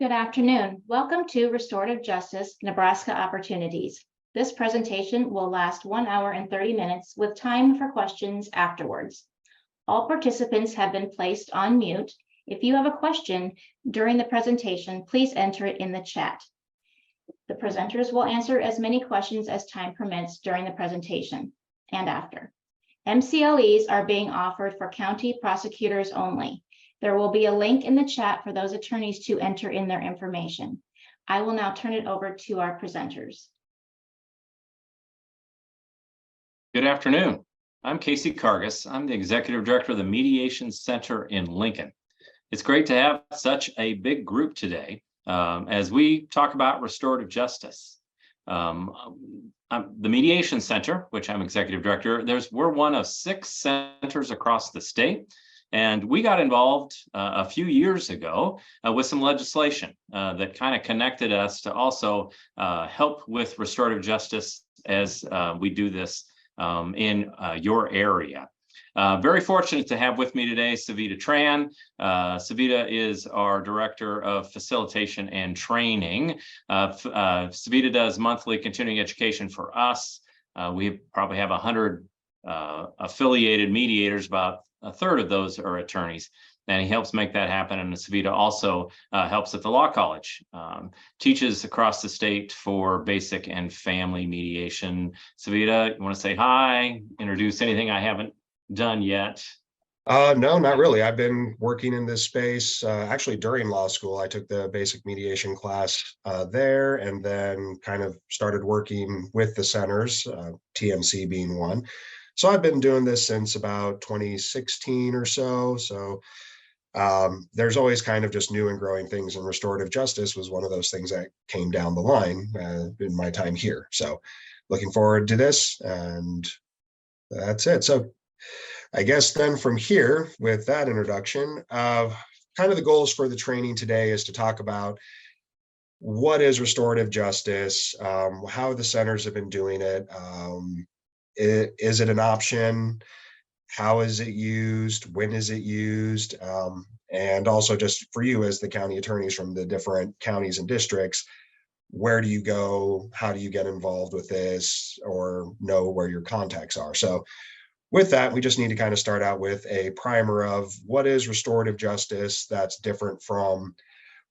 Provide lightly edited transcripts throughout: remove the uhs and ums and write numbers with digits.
Good afternoon. Welcome to Restorative Justice, Nebraska Opportunities. This presentation will last 1 hour and 30 minutes with time for questions afterwards. All participants have been placed on mute. If you have a question during the presentation, please enter it in the chat. The presenters will answer as many questions as time permits during the presentation and after. MCLEs are being offered for county prosecutors only. There will be a link in the chat for those attorneys to enter in their information. I will now turn it over to our presenters. Good afternoon. I'm Casey Karges. I'm the Executive Director of the Mediation Center in Lincoln. It's great to have such a big group today as we talk about restorative justice. The Mediation Center, which I'm Executive Director, we're one of 6 centers across the state. And we got involved a few years ago with some legislation that kind of connected us to also help with restorative justice as we do this in your area. Very fortunate to have with me today Sovida Tran. Sovida is our Director of Facilitation and Training. Sovida does monthly continuing education for us. We probably have 100 affiliated mediators. About a third of those are attorneys, and he helps make that happen. And Sovida also helps at the law college, teaches across the state for basic and family mediation. Sovida, you want to say hi, introduce anything I haven't done yet? No, not really. I've been working in this space. Actually, during law school, I took the basic mediation class there, and then kind of started working with the centers, TMC being one. So I've been doing this since about 2016 or so. So there's always kind of just new and growing things, and restorative justice was one of those things that came down the line in my time here. So looking forward to this, and that's it. So I guess then from here, with that introduction, kind of the goals for the training today is to talk about what is restorative justice, how the centers have been doing it. Is it an option? How is it used? When is it used? And also just for you as the county attorneys from the different counties and districts, where do you go? How do you get involved with this, or know where your contacts are? So with that, we just need to kind of start out with a primer of what is restorative justice that's different from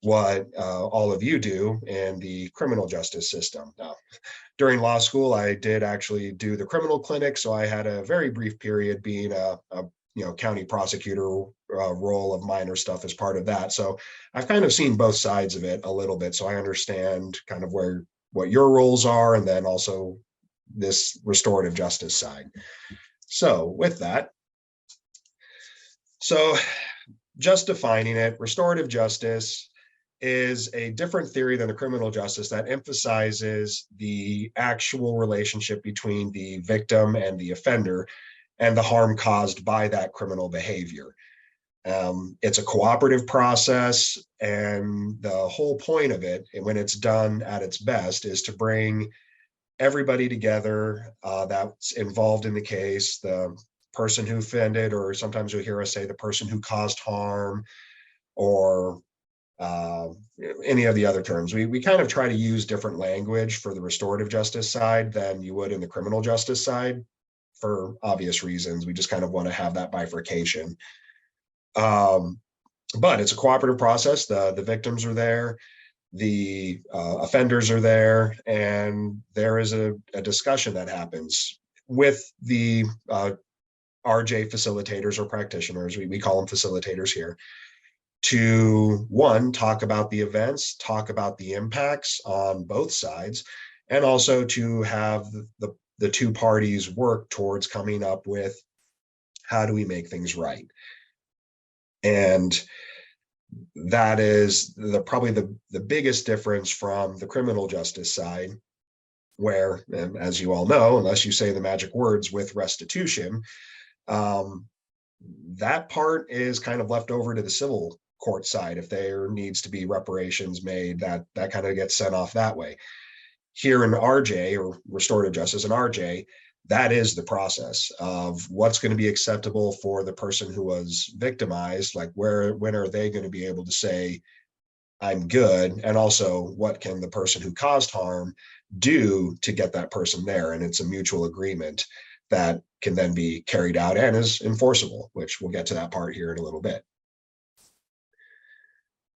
what all of you do in the criminal justice system. Now, during law school, I did actually do the criminal clinic, so I had a very brief period being a county prosecutor role of minor stuff as part of that. So I've kind of seen both sides of it a little bit, so I understand kind of what your roles are, and then also this restorative justice side. So with that, so just defining it, restorative justice is a different theory than the criminal justice that emphasizes the actual relationship between the victim and the offender and the harm caused by that criminal behavior. It's a cooperative process, and the whole point of it, when it's done at its best, is to bring everybody together that's involved in the case, the person who offended, or sometimes you'll hear us say the person who caused harm, or any of the other terms. We kind of try to use different language for the restorative justice side than you would in the criminal justice side for obvious reasons. We just kind of want to have that bifurcation. But it's a cooperative process. The victims are there, the offenders are there, and there is a discussion that happens with the RJ facilitators or practitioners. We call them facilitators here, to one, talk about the events, talk about the impacts on both sides, and also to have the two parties work towards coming up with how do we make things right. And that is probably the biggest difference from the criminal justice side, where, as you all know, unless you say the magic words with restitution, that part is kind of left over to the civil court side. If there needs to be reparations made, that kind of gets sent off that way. Here in RJ, or restorative justice in RJ, that is the process of what's going to be acceptable for the person who was victimized. Like when are they going to be able to say, I'm good, and also what can the person who caused harm do to get that person there. And it's a mutual agreement that can then be carried out and is enforceable, which we'll get to that part here in a little bit.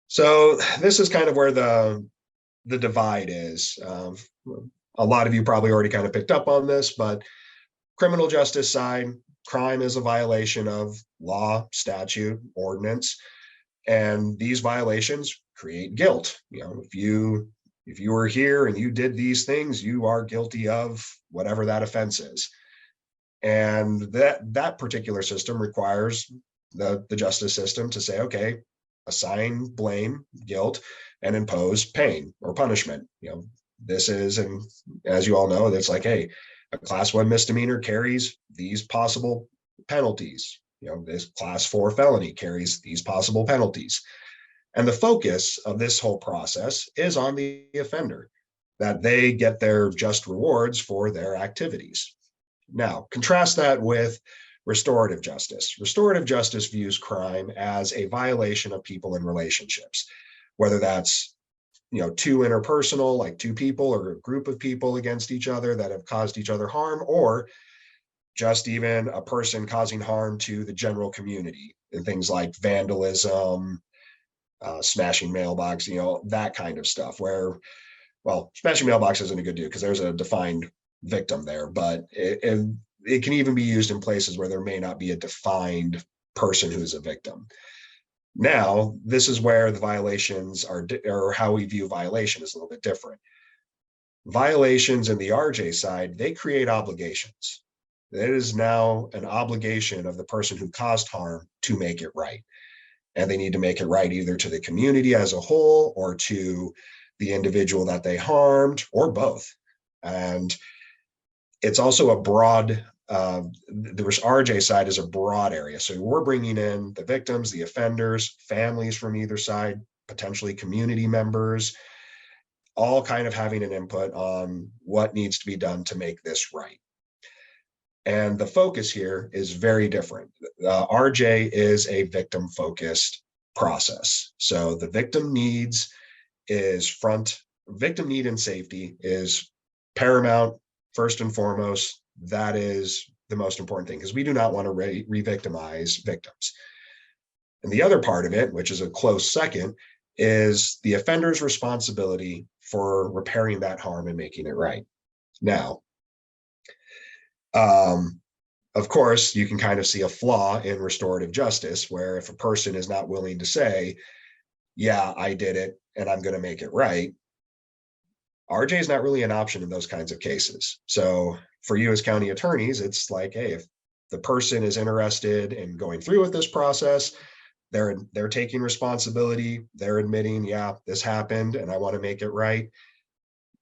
So this is kind of where the divide is. A lot of you probably already kind of picked up on this, but criminal justice side, crime is a violation of law, statute, ordinance, and these violations create guilt. If you were here and you did these things, you are guilty of whatever that offense is. And that particular system requires the justice system to say, okay, assign blame, guilt, and impose pain or punishment. This is, and as you all know, it's like, hey, a class 1 misdemeanor carries these possible penalties. This class 4 felony carries these possible penalties. And the focus of this whole process is on the offender, that they get their just rewards for their activities. Now, contrast that with restorative justice. Restorative justice views crime as a violation of people in relationships, whether that's two interpersonal, like two people or a group of people against each other that have caused each other harm, or just even a person causing harm to the general community and things like vandalism, smashing mailbox, that kind of stuff where, well, smashing mailbox isn't a good deal because there's a defined victim there, but it can even be used in places where there may not be a defined person who's a victim. Now, this is where the violations are, or how we view violation is a little bit different. Violations in the RJ side, they create obligations. It is now an obligation of the person who caused harm to make it right. And they need to make it right either to the community as a whole or to the individual that they harmed, or both. And it's also a broad, the RJ side is a broad area. So we're bringing in the victims, the offenders, families from either side, potentially community members, all kind of having an input on what needs to be done to make this right. And the focus here is very different. RJ is a victim-focused process. So the victim needs victim need and safety is paramount, first and foremost. That is the most important thing, because we do not want to re-victimize victims. And the other part of it, which is a close second, is the offender's responsibility for repairing that harm and making it right. Now, of course, you can kind of see a flaw in restorative justice, where if a person is not willing to say, yeah, I did it and I'm going to make it right, RJ is not really an option in those kinds of cases. So for you as county attorneys, it's like, hey, if the person is interested in going through with this process, they're taking responsibility, they're admitting, yeah, this happened and I want to make it right,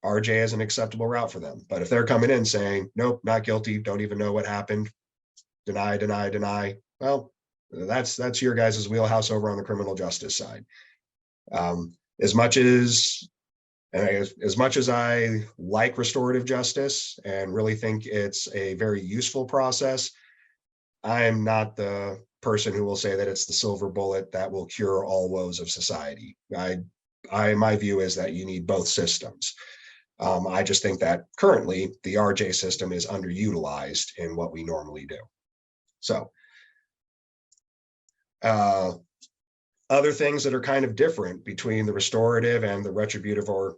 RJ is an acceptable route for them. But if they're coming in saying, nope, not guilty, don't even know what happened, deny, well, that's your guys' wheelhouse over on the criminal justice side. As much as I like restorative justice and really think it's a very useful process, I'm not the person who will say that it's the silver bullet that will cure all woes of society. My view is that you need both systems. I just think that currently the RJ system is underutilized in what we normally do. So, other things that are kind of different between the restorative and the retributive or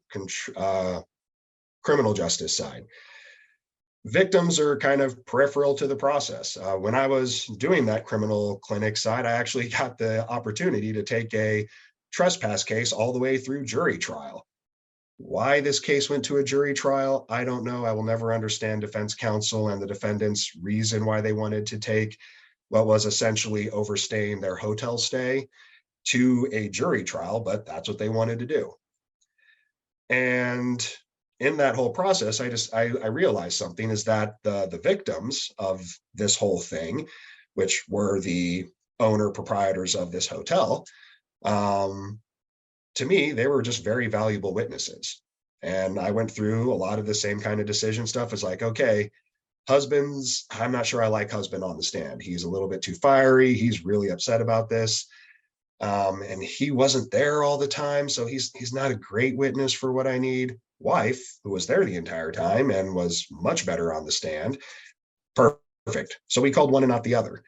criminal justice side. Victims are kind of peripheral to the process. When I was doing that criminal clinic side, I actually got the opportunity to take a trespass case all the way through jury trial. Why this case went to a jury trial, I don't know. I will never understand defense counsel and the defendant's reason why they wanted to take what was essentially overstaying their hotel stay to a jury trial, but that's what they wanted to do. And in that whole process, I realized something, is that the victims of this whole thing, which were the owner proprietors of this hotel, to me, they were just very valuable witnesses. And I went through a lot of the same kind of decision stuff. It's like, okay, husbands, I'm not sure I like husband on the stand. He's a little bit too fiery. He's really upset about this. And he wasn't there all the time, so he's not a great witness for what I need. Wife, who was there the entire time and was much better on the stand, perfect. So we called one and not the other.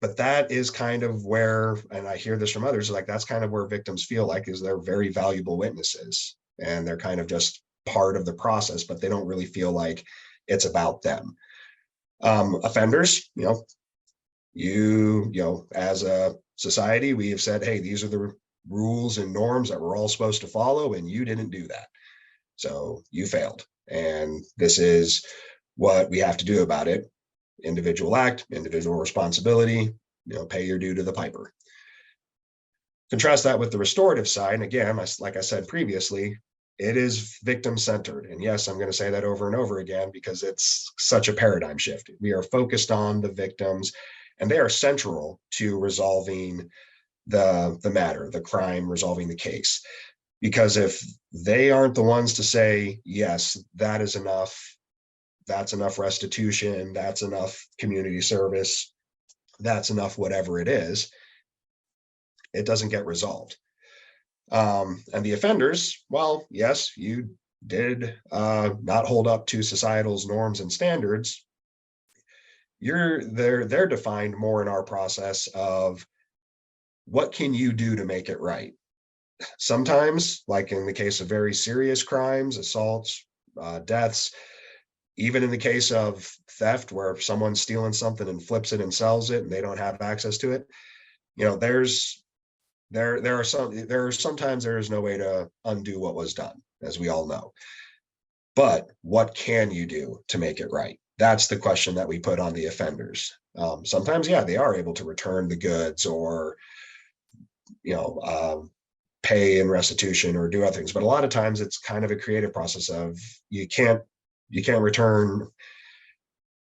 But that is kind of where, and I hear this from others, like that's kind of where victims feel like is they're very valuable witnesses, and they're kind of just part of the process, but they don't really feel like it's about them. Offenders, you know, as a society, we have said, hey, these are the rules and norms that we're all supposed to follow, and you didn't do that. So you failed. And this is what we have to do about it. Individual act, individual responsibility, pay your due to the piper. Contrast that with the restorative side. And again, like I said previously, it is victim-centered. And yes, I'm going to say that over and over again because it's such a paradigm shift. We are focused on the victims, and they are central to resolving the matter, the crime, resolving the case. Because if they aren't the ones to say, yes, that is enough, that's enough restitution, that's enough community service, that's enough whatever it is, it doesn't get resolved. And the offenders, well, yes, you did not hold up to societal's norms and standards. They're defined more in our process of what can you do to make it right? Sometimes, like in the case of very serious crimes, assaults, deaths, even in the case of theft, where someone's stealing something and flips it and sells it and they don't have access to it, sometimes there is no way to undo what was done, as we all know. But what can you do to make it right? That's the question that we put on the offenders. Sometimes, yeah, they are able to return the goods or, pay in restitution or do other things. But a lot of times it's kind of a creative process of you can't return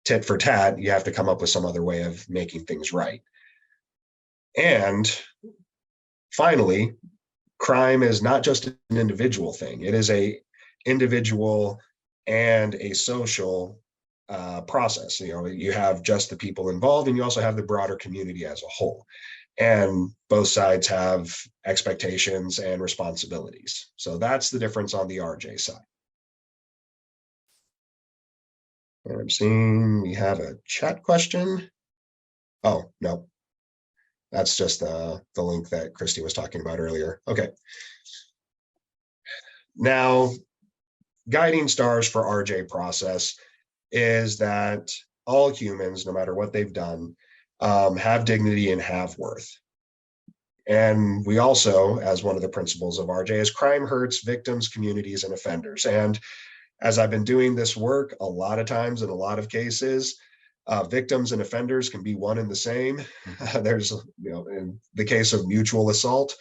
tit for tat. You have to come up with some other way of making things right. And finally, crime is not just an individual thing. It is a individual and a social process. You have just the people involved, and you also have the broader community as a whole. And both sides have expectations and responsibilities. So that's the difference on the RJ side. And I'm seeing we have a chat question. Oh, no. That's just the link that Christy was talking about earlier. Okay. Now, guiding stars for RJ process is that all humans, no matter what they've done, have dignity and have worth. And we also, as one of the principles of RJ, is crime hurts victims, communities, and offenders. And as I've been doing this work, a lot of times in a lot of cases, victims and offenders can be one and the same. There's, in the case of mutual assault,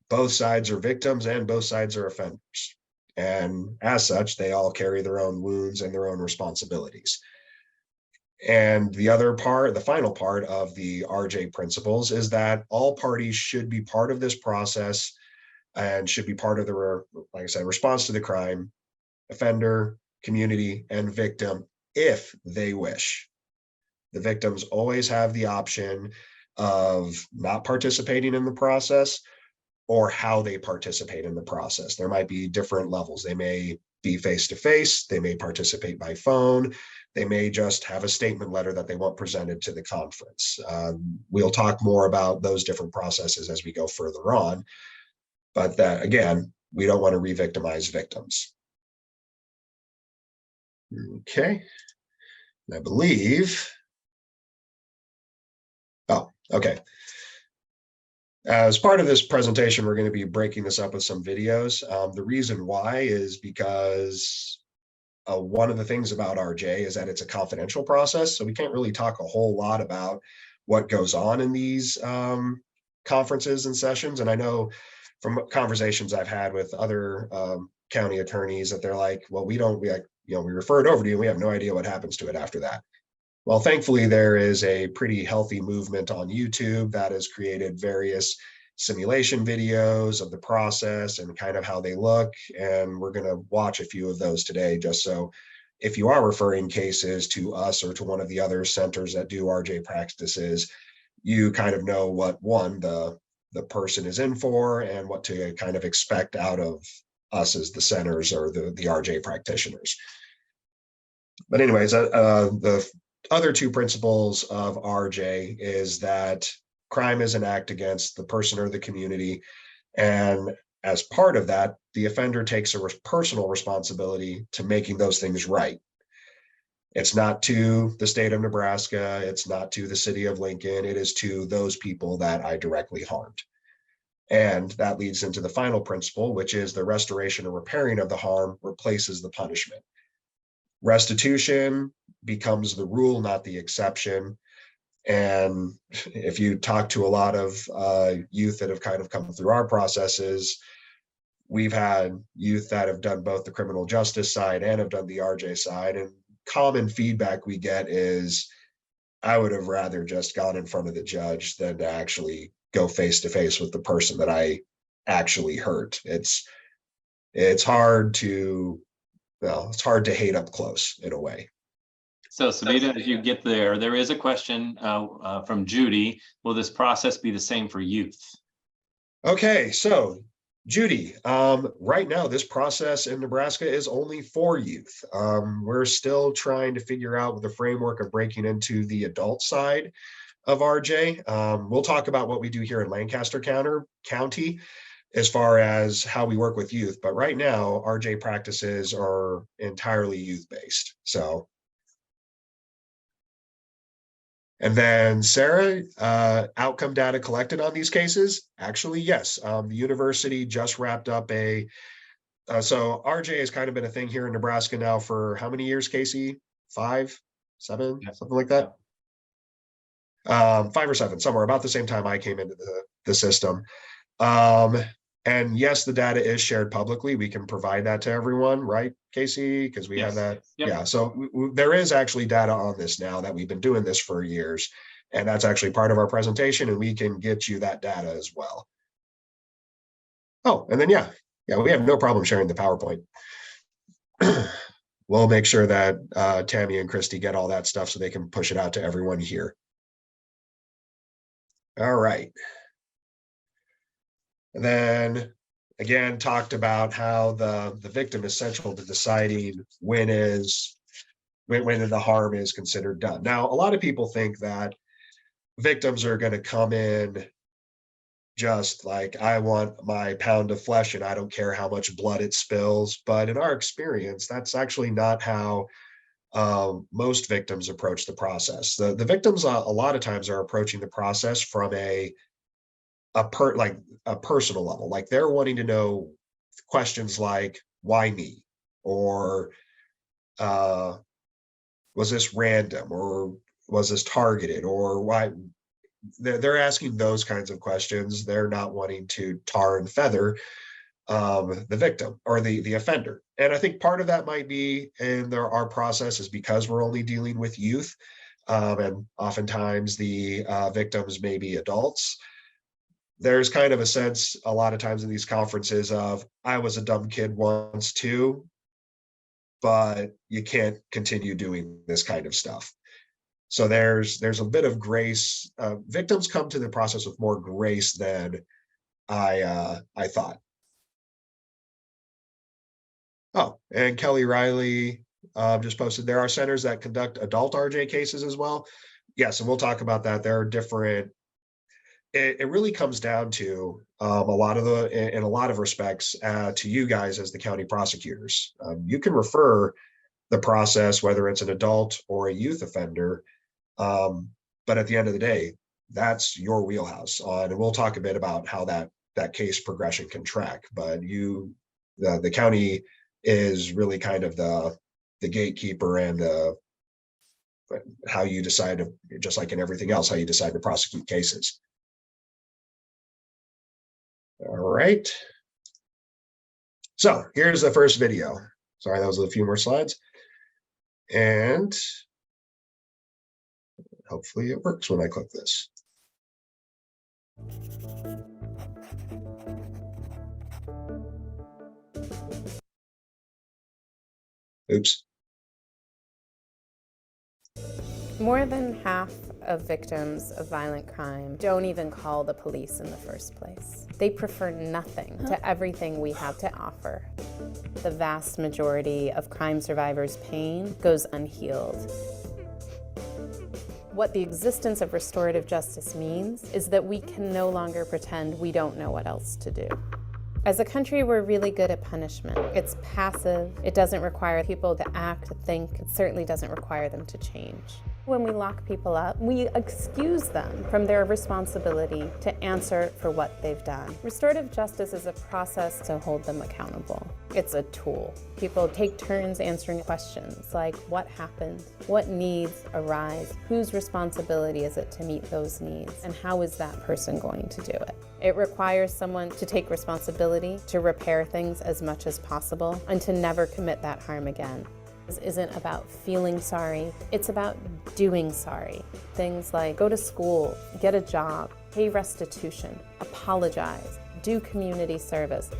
both sides are victims and both sides are offenders. And as such, they all carry their own wounds and their own responsibilities. And the final part of the RJ principles is that all parties should be part of this process and should be part of the, like I said, response to the crime, offender, community, and victim, if they wish. The victims always have the option of not participating in the process or how they participate in the process. There might be different levels. They may be face-to-face, they may participate by phone, they may just have a statement letter that they want presented to the conference. We'll talk more about those different processes as we go further on. But that, again, we don't want to re-victimize victims. Okay. I believe. Oh, okay. As part of this presentation, we're going to be breaking this up with some videos. The reason why is because one of the things about RJ is that it's a confidential process, so we can't really talk a whole lot about what goes on in these conferences and sessions. And I know from conversations I've had with other county attorneys that they're like, well, we refer it over to you, and we have no idea what happens to it after that. Well, thankfully, there is a pretty healthy movement on YouTube that has created various simulation videos of the process and kind of how they look. And we're going to watch a few of those today, just so if you are referring cases to us or to one of the other centers that do RJ practices, you kind of know what the person is in for and what to kind of expect out of us as the centers or the RJ practitioners. But anyways, the other two principles of RJ is that crime is an act against the person or the community. And as part of that, the offender takes a personal responsibility to making those things right. It's not to the state of Nebraska. It's not to the city of Lincoln. It is to those people that I directly harmed. And that leads into the final principle, which is the restoration or repairing of the harm replaces the punishment. Restitution becomes the rule, not the exception. And if you talk to a lot of youth that have kind of come through our processes, we've had youth that have done both the criminal justice side and have done the RJ side. And common feedback we get is, I would have rather just gone in front of the judge than to actually go face to face with the person that I actually hurt. It's hard to, well, it's hard to hate up close in a way. So Sovida, as you get there, there is a question from Judy. Will this process be the same for youth? Okay, so Judy, right now this process in Nebraska is only for youth. We're still trying to figure out the framework of breaking into the adult side of RJ. We'll talk about what we do here in Lancaster County as far as how we work with youth. But right now, RJ practices are entirely youth-based. So, and then Sarah, outcome data collected on these cases? Actually, yes. The university just wrapped up so RJ has kind of been a thing here in Nebraska now for how many years, Casey? 5, 7, something like that? 5 or 7, somewhere about the same time I came into the system. And yes, the data is shared publicly. We can provide that to everyone, right, Casey? Because we have that. Yep. Yeah, so there is actually data on this now that we've been doing this for years. And that's actually part of our presentation, and we can get you that data as well. Oh, and then, yeah, we have no problem sharing the PowerPoint. We'll make sure that Tammy and Christy get all that stuff so they can push it out to everyone here. All right. And then again, talked about how the victim is central to deciding when the harm is considered done. Now, a lot of people think that victims are going to come in just like, I want my pound of flesh and I don't care how much blood it spills. But in our experience, that's actually not how most victims approach the process. The victims a lot of times are approaching the process from a personal level. Like they're wanting to know questions like, why me? Or was this random? Or was this targeted? Or why? They're asking those kinds of questions. They're not wanting to tar and feather the victim or the offender. And I think part of that might be in our process is because we're only dealing with youth. And oftentimes the victims may be adults. There's kind of a sense a lot of times in these conferences of, I was a dumb kid once too, but you can't continue doing this kind of stuff. So there's a bit of grace. Victims come to the process with more grace than I thought. Oh, and Kelly Riley just posted, there are centers that conduct adult RJ cases as well. Yes, and we'll talk about that. There are different, it really comes down to in a lot of respects to you guys as the county prosecutors. You can refer the process, whether it's an adult or a youth offender. But at the end of the day, that's your wheelhouse on, and we'll talk a bit about how that case progression can track. But the county is really kind of the gatekeeper and how you decide to, just like in everything else, how you decide to prosecute cases. All right. So here's the first video. Sorry, that was a few more slides. And hopefully it works when I click this. Oops. More than half of victims of violent crime don't even call the police in the first place. They prefer nothing to everything we have to offer. The vast majority of crime survivors' pain goes unhealed. What the existence of restorative justice means is that we can no longer pretend we don't know what else to do. As a country, we're really good at punishment. It's passive, it doesn't require people to act, to think, it certainly doesn't require them to change. When we lock people up, we excuse them from their responsibility to answer for what they've done. Restorative justice is a process to hold them accountable. It's a tool. People take turns answering questions like what happened, what needs arise, whose responsibility is it to meet those needs, and how is that person going to do it? It requires someone to take responsibility, to repair things as much as possible, and to never commit that harm again. This isn't about feeling sorry, it's about doing sorry. Things like go to school, get a job, pay restitution, apologize, do community service.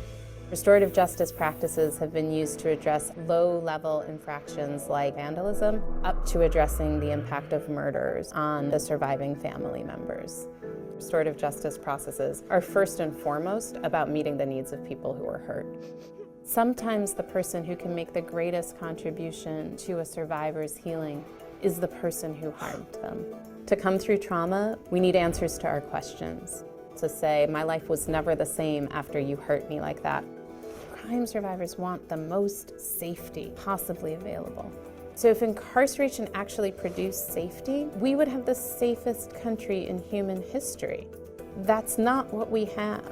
Restorative justice practices have been used to address low-level infractions like vandalism, up to addressing the impact of murders on the surviving family members. Restorative justice processes are first and foremost about meeting the needs of people who are hurt. Sometimes the person who can make the greatest contribution to a survivor's healing is the person who harmed them. To come through trauma, we need answers to our questions. To say, my life was never the same after you hurt me like that. Crime survivors want the most safety possibly available. So if incarceration actually produced safety, we would have the safest country in human history. That's not what we have.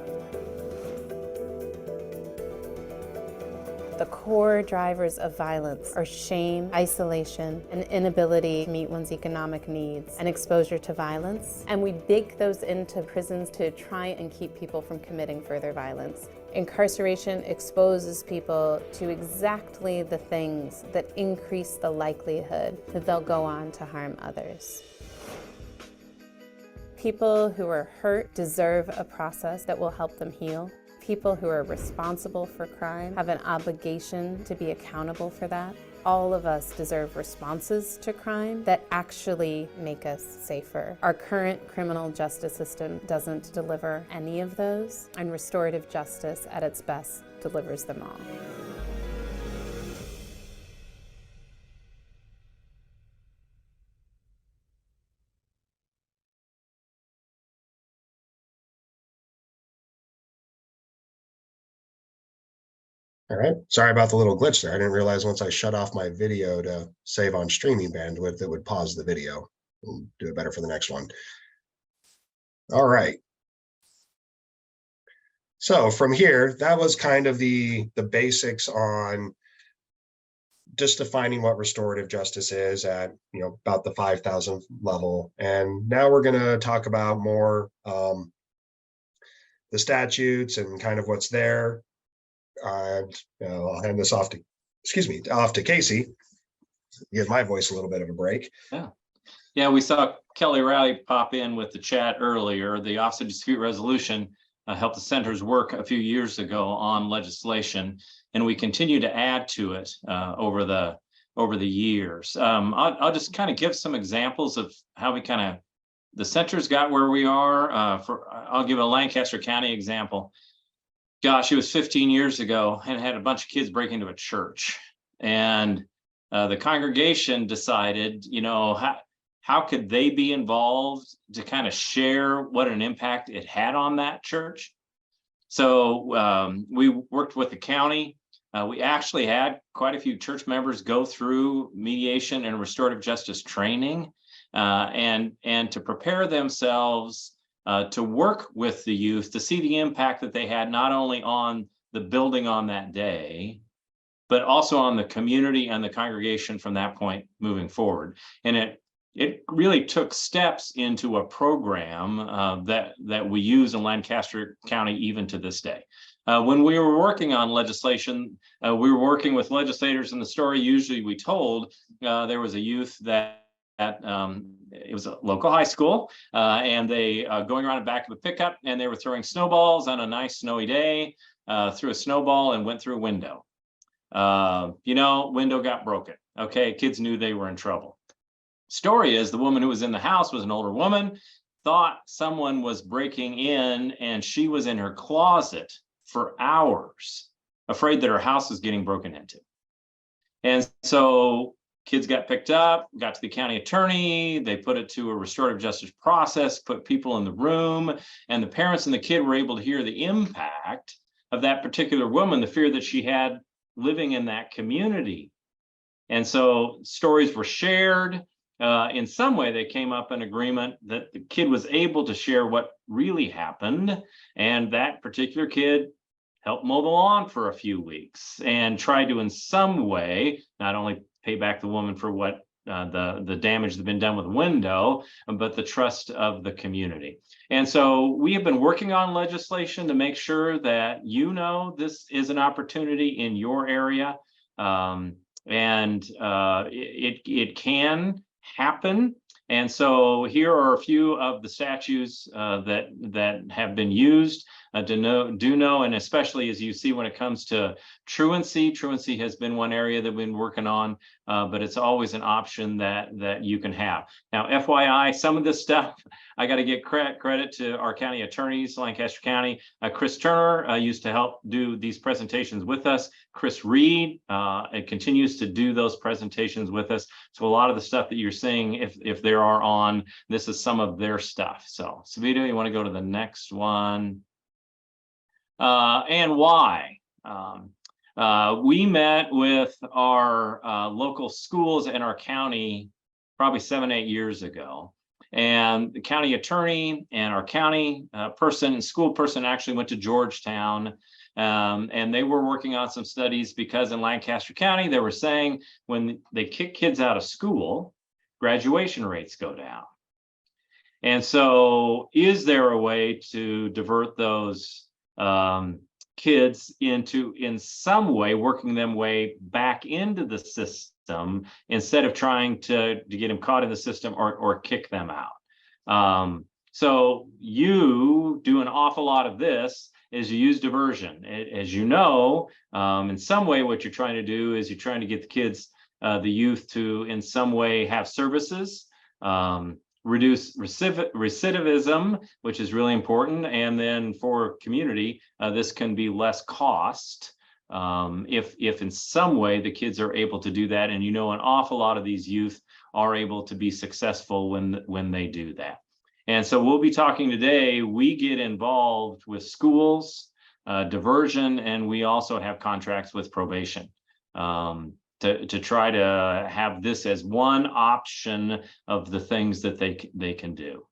The core drivers of violence are shame, isolation, an inability to meet one's economic needs, and exposure to violence. And we bake those into prisons to try and keep people from committing further violence. Incarceration exposes people to exactly the things that increase the likelihood that they'll go on to harm others. People who are hurt deserve a process that will help them heal. People who are responsible for crime have an obligation to be accountable for that. All of us deserve responses to crime that actually make us safer. Our current criminal justice system doesn't deliver any of those, and restorative justice at its best delivers them all. All right. Sorry about the little glitch there. I didn't realize once I shut off my video to save on streaming bandwidth, it would pause the video. We'll do it better for the next one. All right. So from here, that was kind of the basics on just defining what restorative justice is at, about the 5,000 level. And now we're going to talk about more the statutes and kind of what's there. And I'll hand this off to Casey. Give my voice a little bit of a break. Yeah, we saw Kelly Riley pop in with the chat earlier. The Office of Dispute Resolution helped the centers work a few years ago on legislation, and we continue to add to it over the years. I'll just kind of give some examples of how the centers got where we are. I'll give a Lancaster County example. Gosh, it was 15 years ago, and had a bunch of kids break into a church, and the congregation decided, how could they be involved to kind of share what an impact it had on that church? So we worked with the county. We actually had quite a few church members go through mediation and restorative justice training, and to prepare themselves to work with the youth to see the impact that they had, not only on the building on that day, but also on the community and the congregation from that point moving forward. And it really took steps into a program that we use in Lancaster County even to this day. When we were working on legislation, we were working with legislators, and the story usually we told, there was a youth that it was a local high school, and they going around the back of a pickup, and they were throwing snowballs on a nice snowy day, threw a snowball and went through a window. Window got broken. Okay, kids knew they were in trouble. story is the woman who was in the house was an older woman, thought someone was breaking in, and she was in her closet for hours, afraid that her house was getting broken into. And so kids got picked up, got to the county attorney, they put it to a restorative justice process, put people in the room, and the parents and the kid were able to hear the impact of that particular woman, the fear that she had living in that community. And so stories were shared. In some way, they came up in agreement that the kid was able to share what really happened. And that particular kid helped mow the lawn for a few weeks and tried to, in some way, not only pay back the woman for what the damage that had been done with the window, but the trust of the community. And so we have been working on legislation to make sure that this is an opportunity in your area. It can happen. And so here are a few of the statutes that have been used do know, and especially as you see when it comes to truancy has been one area that we've been working on, but it's always an option that you can have. Now, FYI, some of this stuff, I got to get credit to our county attorneys, Lancaster County. Chris Turner used to help do these presentations with us. Chris Reed continues to do those presentations with us. So a lot of the stuff that you're seeing, if there are on, this is some of their stuff. So Sovida, you want to go to the next one? And why? We met with our local schools in our county probably 7-8 years ago. And the county attorney and our county school person actually went to Georgetown. And they were working on some studies because in Lancaster County, they were saying when they kick kids out of school, graduation rates go down. And so is there a way to divert those kids into, in some way, working them way back into the system instead of trying to get them caught in the system or kick them out? So you do an awful lot of this is you use diversion. As you know, in some way, what you're trying to do is you're trying to get the kids, the youth to, in some way, have services, reduce recidivism, which is really important. And then for community, this can be less cost if in some way the kids are able to do that. And an awful lot of these youth are able to be successful when they do that. And so we'll be talking today, we get involved with schools, diversion, and we also have contracts with probation. To try to have this as one option of the things that they can do.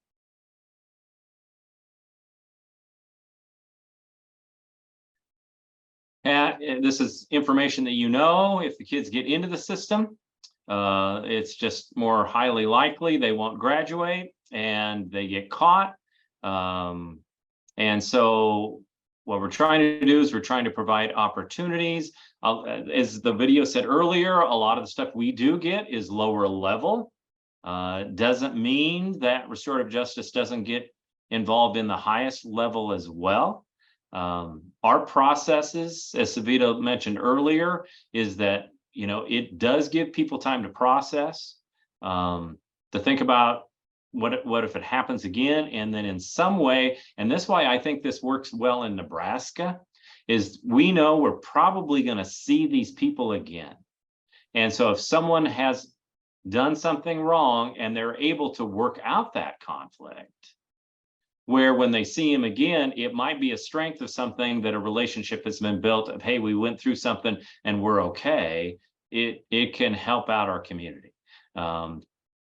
And this is information that if the kids get into the system, it's just more highly likely they won't graduate and they get caught. And so what we're trying to do is we're trying to provide opportunities. As the video said earlier, a lot of the stuff we do get is lower level. Doesn't mean that restorative justice doesn't get involved in the highest level as well. Our processes, as Sovida mentioned earlier, is that it does give people time to process, to think about what if it happens again, and then in some way, and that's why I think this works well in Nebraska, is we know we're probably going to see these people again. And so if someone has done something wrong and they're able to work out that conflict, where when they see him again, it might be a strength of something that a relationship has been built of, hey, we went through something and we're okay, it can help out our community.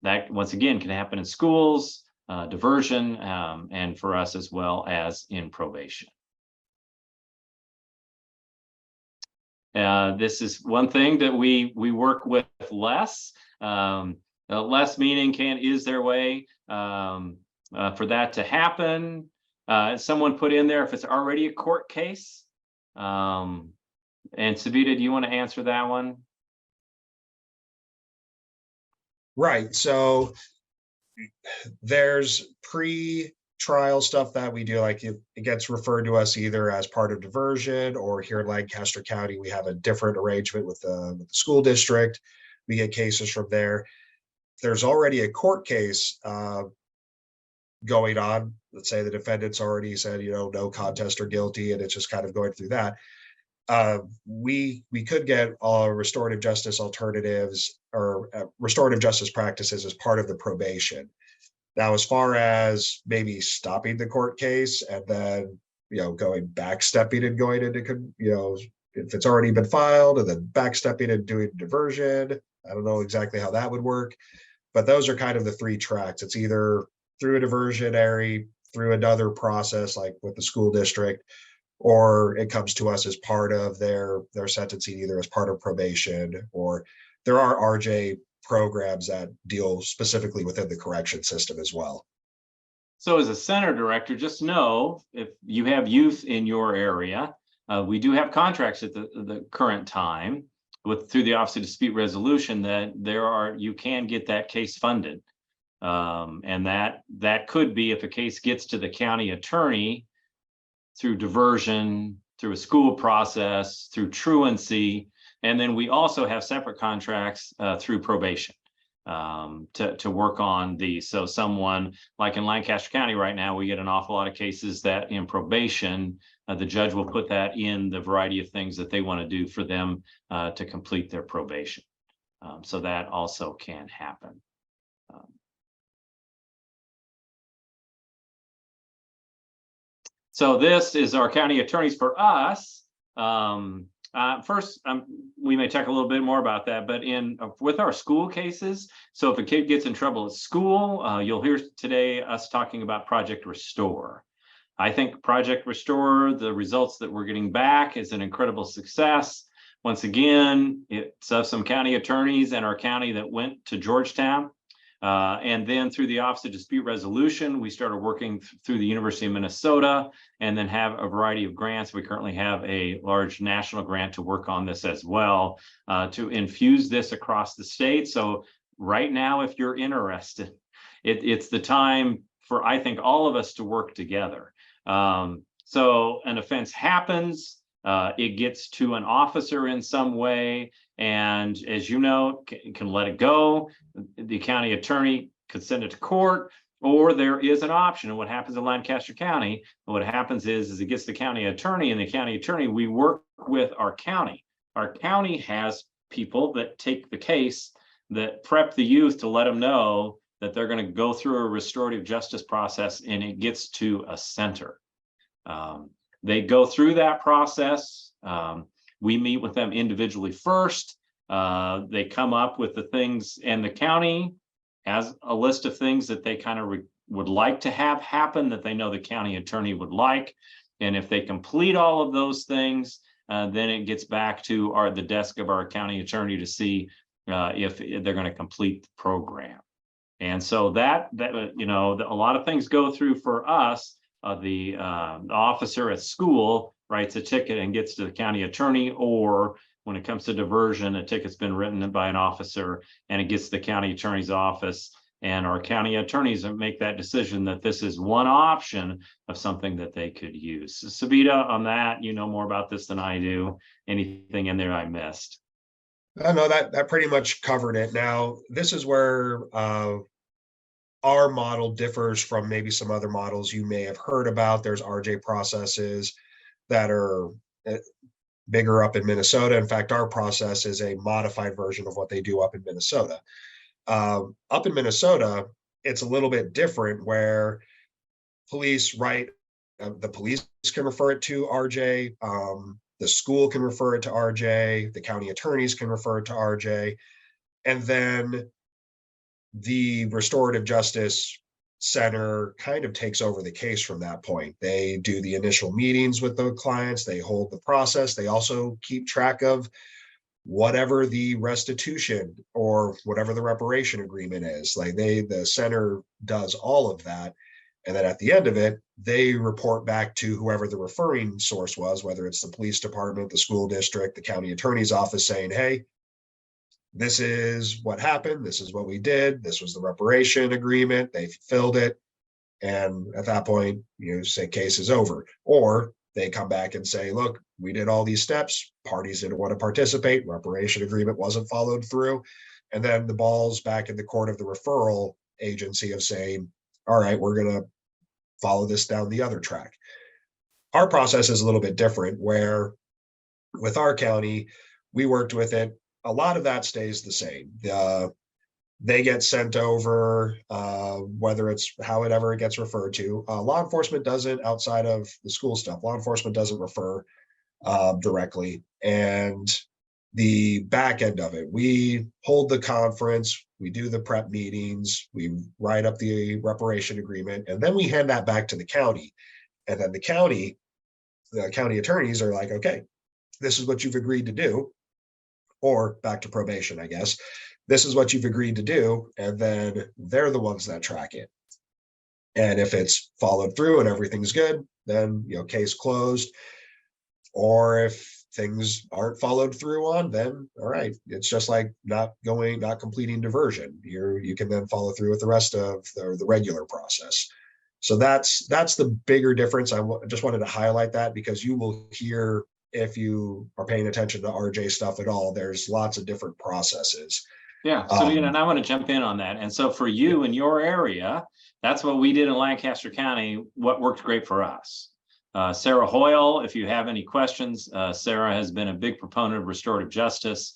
That, once again, can happen in schools, diversion, and for us as well as in probation. This is one thing that we work with less. Less meaning is there a way for that to happen? Someone put in there if it's already a court case. And Sovida, do you want to answer that one? Right. So there's pre-trial stuff that we do, like it gets referred to us either as part of diversion, or here in Lancaster County, we have a different arrangement with the school district. We get cases from there. there's already a court case going on, let's say the defendant's already said, no contest or guilty, and it's just kind of going through that, we could get restorative justice alternatives or restorative justice practices as part of the probation. Now, as far as maybe stopping the court case and then, going backstepping and going into, if it's already been filed and then backstepping and doing diversion, I don't know exactly how that would work, but those are kind of the three tracks. It's either through a diversionary, through another process like with the school district, or it comes to us as part of their sentencing, either as part of probation, or there are RJ programs that deal specifically within the correction system as well. So as a center director, just know if you have youth in your area, we do have contracts at the current time through the Office of Dispute Resolution that you can get that case funded. And that could be if a case gets to the county attorney through diversion, through a school process, through truancy, and then we also have separate contracts through probation to work on these. So someone like in Lancaster County right now, we get an awful lot of cases that in probation, the judge will put that in the variety of things that they want to do for them to complete their probation. So that also can happen. So this is our county attorneys for us. First, we may talk a little bit more about that, but with our school cases, so if a kid gets in trouble at school, you'll hear today us talking about Project Restore. I think Project Restore, the results that we're getting back is an incredible success. Once again, it's some county attorneys in our county that went to Georgetown. And then through the Office of Dispute Resolution, we started working through the University of Minnesota and then have a variety of grants. We currently have a large national grant to work on this as well, to infuse this across the state. So right now, if you're interested, it's the time for, I think, all of us to work together. So an offense happens, it gets to an officer in some way, and as you know, can let it go. The county attorney could send it to court, or there is an option. And what happens in Lancaster County, what happens is it gets the county attorney, and the county attorney, we work with our county. Our county has people that take the case, that prep the youth to let them know that they're going to go through a restorative justice process, and it gets to a center. They go through that process. We meet with them individually first. They come up with the things, and the county has a list of things that they kind of would like to have happen that they know the county attorney would like. And if they complete all of those things, then it gets back to the desk of our county attorney to see if they're going to complete the program. And so that a lot of things go through for us. The officer at school writes a ticket and gets to the county attorney, or when it comes to diversion, a ticket's been written by an officer and it gets to the county attorney's office, and our county attorneys make that decision that this is one option of something that they could use. So, Sovida, on that, you know more about this than I do. Anything in there I missed? No, that pretty much covered it. Now, this is where our model differs from maybe some other models you may have heard about. There's RJ processes that are bigger up in Minnesota. In fact, our process is a modified version of what they do up in Minnesota. Up in Minnesota, it's a little bit different, where police the police can refer it to RJ, the school can refer it to RJ, the county attorneys can refer it to RJ, and then the Restorative Justice Center kind of takes over the case from that point. They do the initial meetings with the clients, they hold the process, they also keep track of whatever the restitution or whatever the reparation agreement is. Like the center does all of that. And then at the end of it, they report back to whoever the referring source was, whether it's the police department, the school district, the county attorney's office, saying, hey, this is what happened. This is what we did. This was the reparation agreement. They fulfilled it. And at that point, say case is over. Or they come back and say, look, we did all these steps. Parties didn't want to participate. Reparation agreement wasn't followed through. And then the ball's back in the court of the referral agency of saying, all right, we're going to follow this down the other track. Our process is a little bit different, where with our county, we worked with it. A lot of that stays the same. They get sent over, whether it's however it gets referred to. Law enforcement doesn't, outside of the school stuff. Law enforcement doesn't refer directly. And the back end of it, we hold the conference, we do the prep meetings, we write up the reparation agreement, and then we hand that back to the county. And then the county attorneys are like, okay, this is what you've agreed to do, or back to probation, I guess. This is what you've agreed to do. And then they're the ones that track it. And if it's followed through and everything's good, then, case closed. Or if things aren't followed through on, then all right, it's just like not completing diversion. You can then follow through with the rest of the regular process. So that's the bigger difference. I just wanted to highlight that, because you will hear, if you are paying attention to RJ stuff at all, there's lots of different processes. Yeah, so and I want to jump in on that. And so for you in your area, that's what we did in Lancaster County, what worked great for us. Sarah Hoyle, if you have any questions, Sarah has been a big proponent of restorative justice,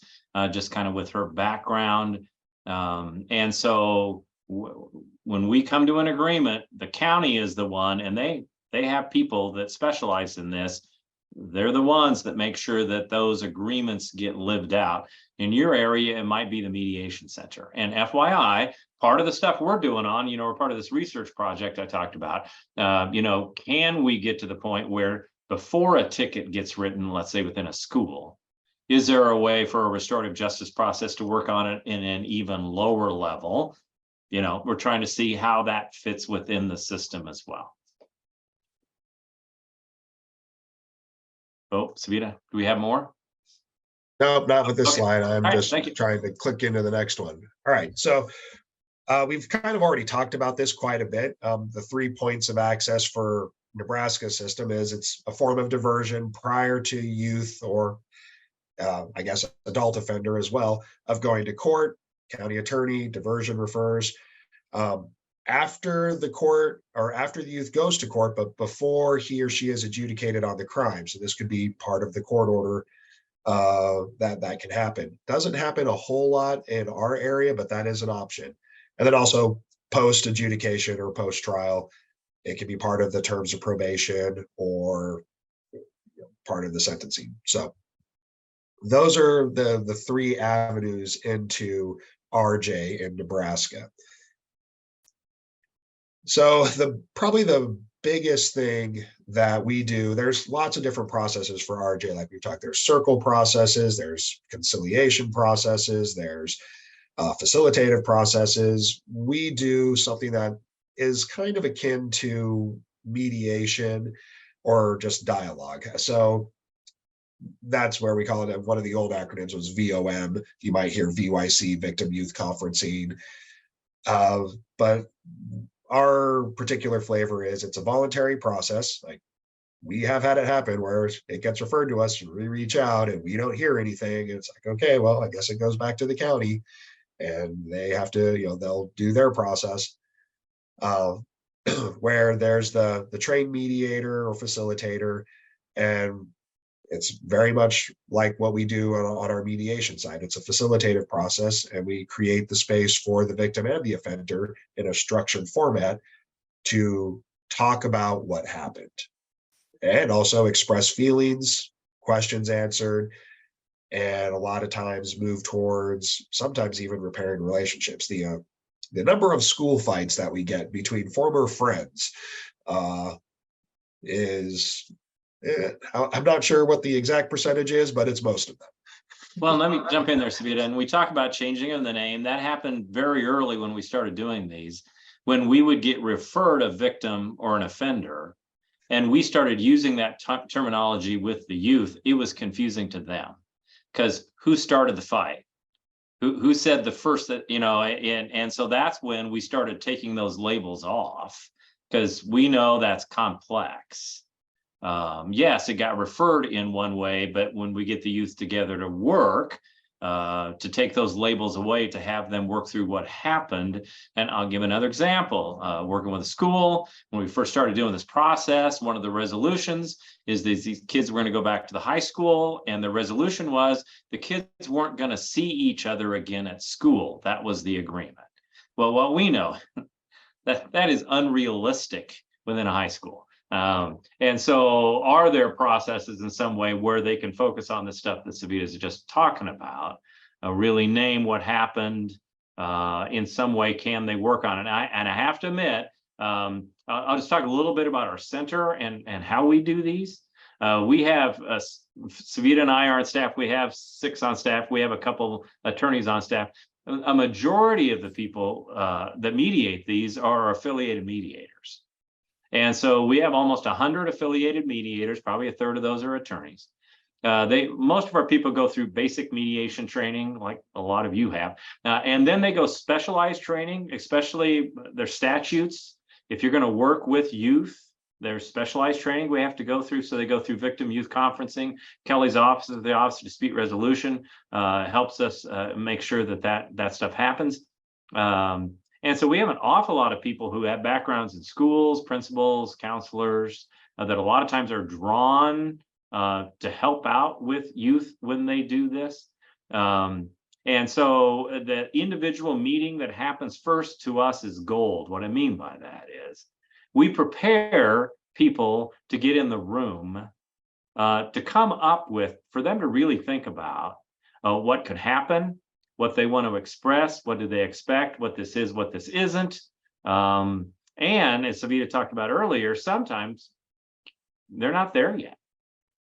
just kind of with her background. And so when we come to an agreement, the county is the one, and they have people that specialize in this. They're the ones that make sure that those agreements get lived out. In your area, it might be the Mediation Center. And FYI, part of the stuff we're doing on, we're part of this research project I talked about, can we get to the point where before a ticket gets written, let's say within a school, is there a way for a restorative justice process to work on it in an even lower level? We're trying to see how that fits within the system as well. Oh, Sovida, do we have more? No, not with this slide. I'm just trying to click into the next one. All right. So we've kind of already talked about this quite a bit. The 3 points of access for Nebraska system is it's a form of diversion prior to youth, or I guess adult offender as well, of going to court. County attorney, diversion refers. After the court, or after the youth goes to court, but before he or she is adjudicated on the crime. So this could be part of the court order that can happen. Doesn't happen a whole lot in our area, but that is an option. And then also post adjudication or post trial, it can be part of the terms of probation or part of the sentencing. So those are the 3 avenues into RJ in Nebraska. So probably the biggest thing that we do, there's lots of different processes for RJ. Like we've talked, there's circle processes, there's conciliation processes, there's facilitative processes. We do something that is kind of akin to mediation or just dialogue. So that's where we call it, one of the old acronyms was VOM. You might hear VYC, Victim Youth Conferencing. But our particular flavor is it's a voluntary process. Like we have had it happen where it gets referred to us, we reach out and we don't hear anything. It's like, okay, well, I guess it goes back to the county and they have to, they'll do their process. Where there's the trained mediator or facilitator, and it's very much like what we do on our mediation side. It's a facilitative process, and we create the space for the victim and the offender in a structured format to talk about what happened and also express feelings, questions answered, and a lot of times move towards sometimes even repairing relationships. The number of school fights that we get between former friends is, I'm not sure what the exact percentage is, but it's most of them. Well, let me jump in there, Sovida. And we talk about changing of the name. That happened very early when we started doing these. When we would get referred a victim or an offender, and we started using that terminology with the youth, it was confusing to them. Because who started the fight? Who said the first that, and so that's when we started taking those labels off, because we know that's complex. Yes, it got referred in one way, but when we get the youth together to work, to take those labels away, to have them work through what happened. And I'll give another example. Working with a school, when we first started doing this process, one of the resolutions is these kids were going to go back to the high school, and the resolution was the kids weren't going to see each other again at school. That was the agreement. Well, what we know, that is unrealistic within a high school. And so are there processes in some way where they can focus on the stuff that Sovida is just talking about, really name what happened, in some way? Can they work on it? And I have to admit, I'll just talk a little bit about our center and how we do these. We have, Sovida and I are on staff. We have 6 on staff. We have a couple attorneys on staff. A majority of the people that mediate these are affiliated mediators. And so we have almost 100 affiliated mediators, probably a third of those are attorneys. Most of our people go through basic mediation training, like a lot of you have, and then they go specialized training, especially their statutes. If you're going to work with youth, there's specialized training we have to go through. So they go through victim youth conferencing. Kelly's office, the Office of Dispute Resolution, helps us make sure that stuff happens. And so we have an awful lot of people who have backgrounds in schools, principals, counselors, that a lot of times are drawn to help out with youth when they do this. And so the individual meeting that happens first to us is gold. What I mean by that is we prepare people to get in the room, to come up with, for them to really think about what could happen, what they want to express, what do they expect, what this is, what this isn't. And as Sovida talked about earlier, sometimes they're not there yet.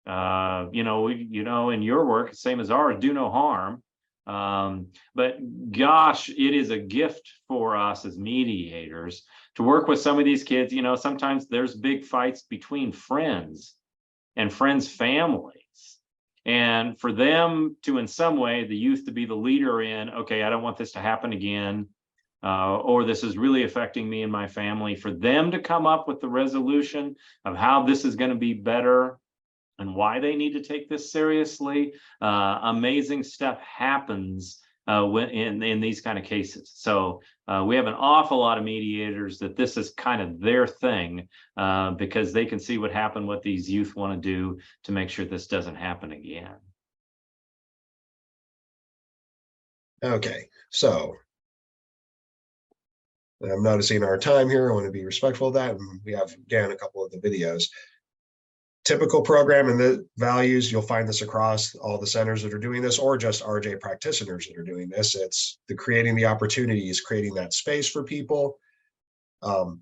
In your work, same as ours, do no harm. But gosh, it is a gift for us as mediators to work with some of these kids. Sometimes there's big fights between friends and friends' families. And for them to, in some way, the youth to be the leader in, okay, I don't want this to happen again, or this is really affecting me and my family, for them to come up with the resolution of how this is going to be better and why they need to take this seriously. Amazing stuff happens in these kind of cases. So we have an awful lot of mediators that this is kind of their thing, because they can see what happened, what these youth want to do to make sure this doesn't happen again. Okay, so I'm noticing our time here. I want to be respectful of that. And we have, again, a couple of the videos. Typical program and the values, you'll find this across all the centers that are doing this, or just RJ practitioners that are doing this. It's the creating the opportunities, creating that space for people. And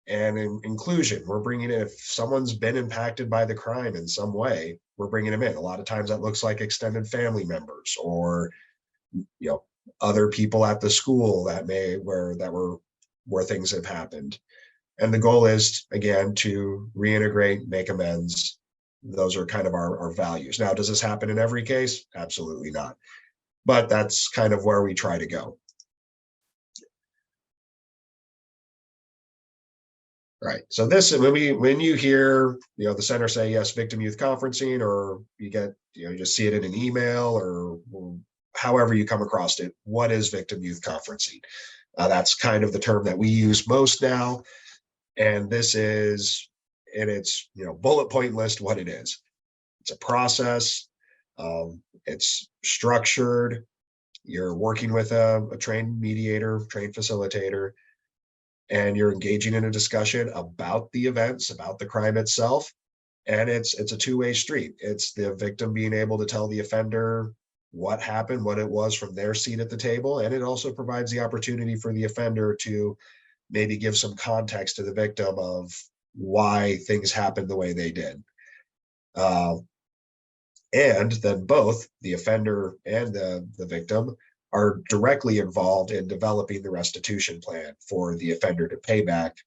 in inclusion, we're bringing in, if someone's been impacted by the crime in some way, we're bringing them in. A lot of times that looks like extended family members, or other people at the school that where things have happened. And the goal is, again, to reintegrate, make amends. Those are kind of our values. Now, does this happen in every case? Absolutely not. But that's kind of where we try to go. Right. So this, when you hear, the center say, yes, victim youth conferencing, or you get, you just see it in an email, or however you come across it, what is victim youth conferencing? That's kind of the term that we use most now. And this is, in its bullet point list, what it is. It's a process. It's structured. You're working with a trained mediator, trained facilitator, and you're engaging in a discussion about the events, about the crime itself. And it's a two-way street. It's the victim being able to tell the offender what happened, what it was from their seat at the table. And it also provides the opportunity for the offender to maybe give some context to the victim of why things happened the way they did. And then both the offender and the victim are directly involved in developing the restitution plan for the offender to pay back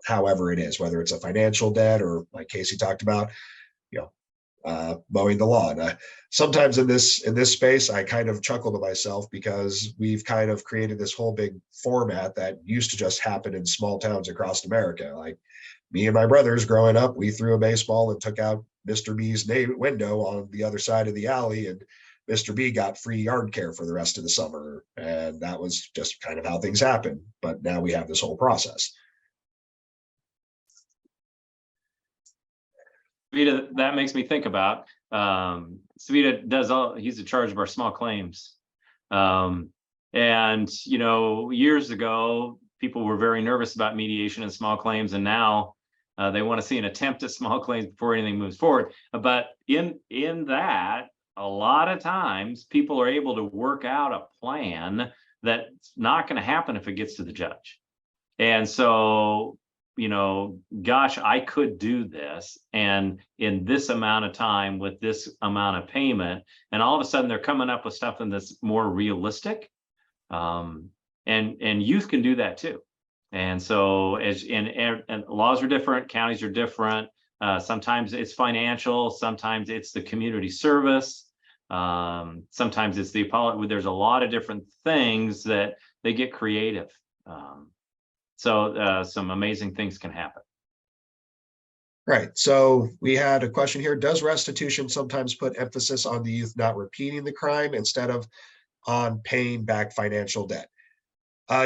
however it is, whether it's a financial debt, or like Casey talked about, mowing the lawn. Sometimes in this space, I kind of chuckle to myself, because we've kind of created this whole big format that used to just happen in small towns across America. Like me and my brothers growing up, we threw a baseball and took out Mr. B's window on the other side of the alley, and Mr. B got free yard care for the rest of the summer. And that was just kind of how things happen. But now we have this whole process. Sovida, that makes me think about, Sovida does he's in charge of our small claims. And, years ago, people were very nervous about mediation and small claims, and now they want to see an attempt at small claims before anything moves forward. But in that, a lot of times people are able to work out a plan that's not going to happen if it gets to the judge. And so, gosh, I could do this, and in this amount of time with this amount of payment, and all of a sudden they're coming up with something that's more realistic. And youth can do that too. And so and laws are different, counties are different. Sometimes it's financial, sometimes it's the community service. Sometimes it's the apology. There's a lot of different things that they get creative. So some amazing things can happen. Right. So we had a question here. Does restitution sometimes put emphasis on the youth not repeating the crime instead of on paying back financial debt?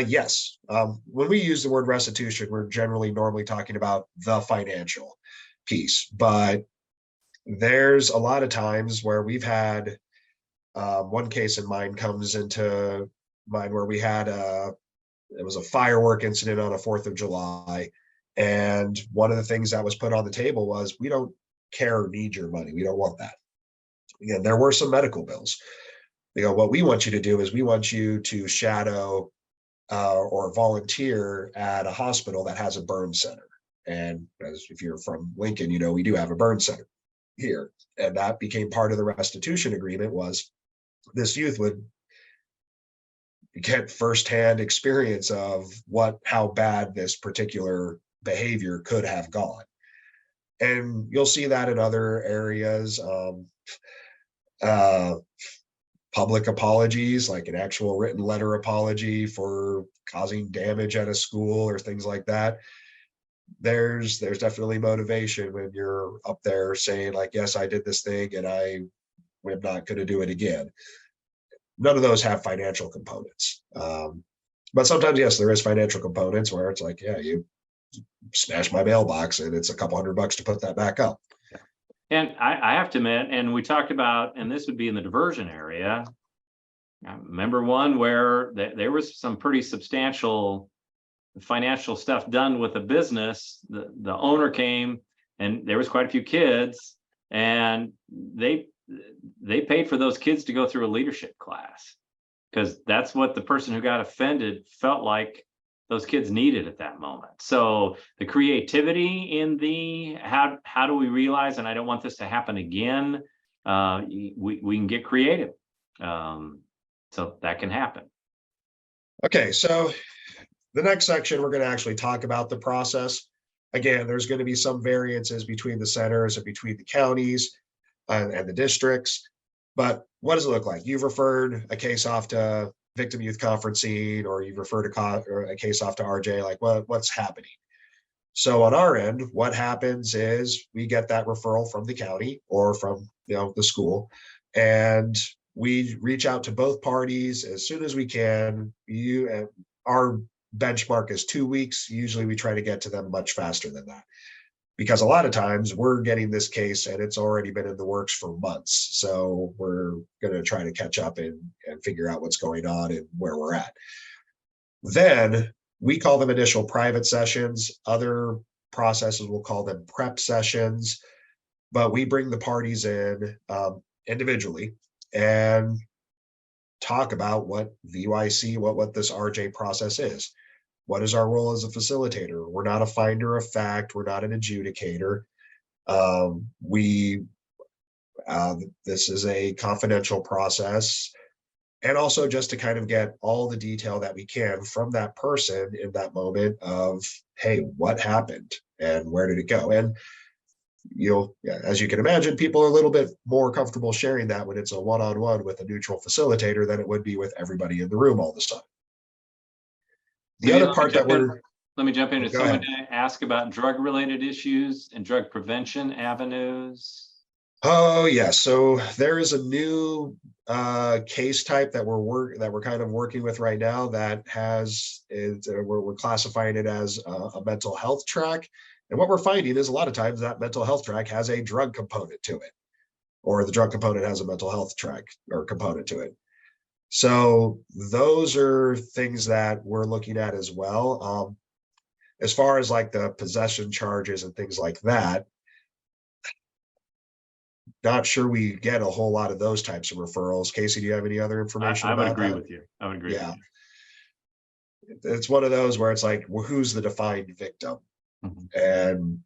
Yes. When we use the word restitution, we're normally talking about the financial piece, but there's a lot of times where we've had one case in mind comes into mind where we had it was a firework incident on a 4th of July. And one of the things that was put on the table was, we don't care or need your money. We don't want that. Again, there were some medical bills. What we want you to do is we want you to shadow or volunteer at a hospital that has a burn center. And as if you're from Lincoln, we do have a burn center here. And that became part of the restitution agreement, was this youth would get firsthand experience of how bad this particular behavior could have gone. And you'll see that in other areas. Public apologies, like an actual written letter apology for causing damage at a school or things like that. There's definitely motivation when you're up there saying, like, yes, I did this thing and I'm not going to do it again. None of those have financial components. But sometimes, yes, there is financial components where it's like, yeah, you smash my mailbox and it's a couple $100 to put that back up. And I have to admit, and we talked about, and this would be in the diversion area. I remember one where there was some pretty substantial financial stuff done with a business. The owner came, and there was quite a few kids, and they paid for those kids to go through a leadership class, because that's what the person who got offended felt like those kids needed at that moment. So the creativity in the how do we realize, and I don't want this to happen again, we can get creative. So that can happen. Okay, so the next section, we're going to actually talk about the process. Again, there's going to be some variances between the centers and between the counties and the districts. But what does it look like? You've referred a case off to victim youth conferencing, or you've referred a case off to RJ, like what's happening? So on our end, what happens is we get that referral from the county or from the school, and we reach out to both parties as soon as we can. Our benchmark is 2 weeks. Usually we try to get to them much faster than that, because a lot of times we're getting this case and it's already been in the works for months. So we're going to try to catch up and figure out what's going on and where we're at. Then we call them initial private sessions. Other processes will call them prep sessions, but we bring the parties in individually and talk about what VYC, what this RJ process is. What is our role as a facilitator? We're not a finder of fact. We're not an adjudicator. This is a confidential process. And also just to kind of get all the detail that we can from that person in that moment of, hey, what happened and where did it go? And as you can imagine, people are a little bit more comfortable sharing that when it's a one-on-one with a neutral facilitator than it would be with everybody in the room all of a sudden. Let me jump in. Did someone ask about drug-related issues and drug prevention avenues? Oh, yeah. So there is a new case type that we're kind of working with right now that has it. We're classifying it as a mental health track. And what we're finding is a lot of times that mental health track has a drug component to it, or the drug component has a mental health track or component to it. So those are things that we're looking at as well. As far as like the possession charges and things like that, not sure we get a whole lot of those types of referrals. Casey, do you have any other information I would about agree that? with you. I would agree with Yeah, you. it's one of those where it's like, well, who's the defined victim? Mhm. And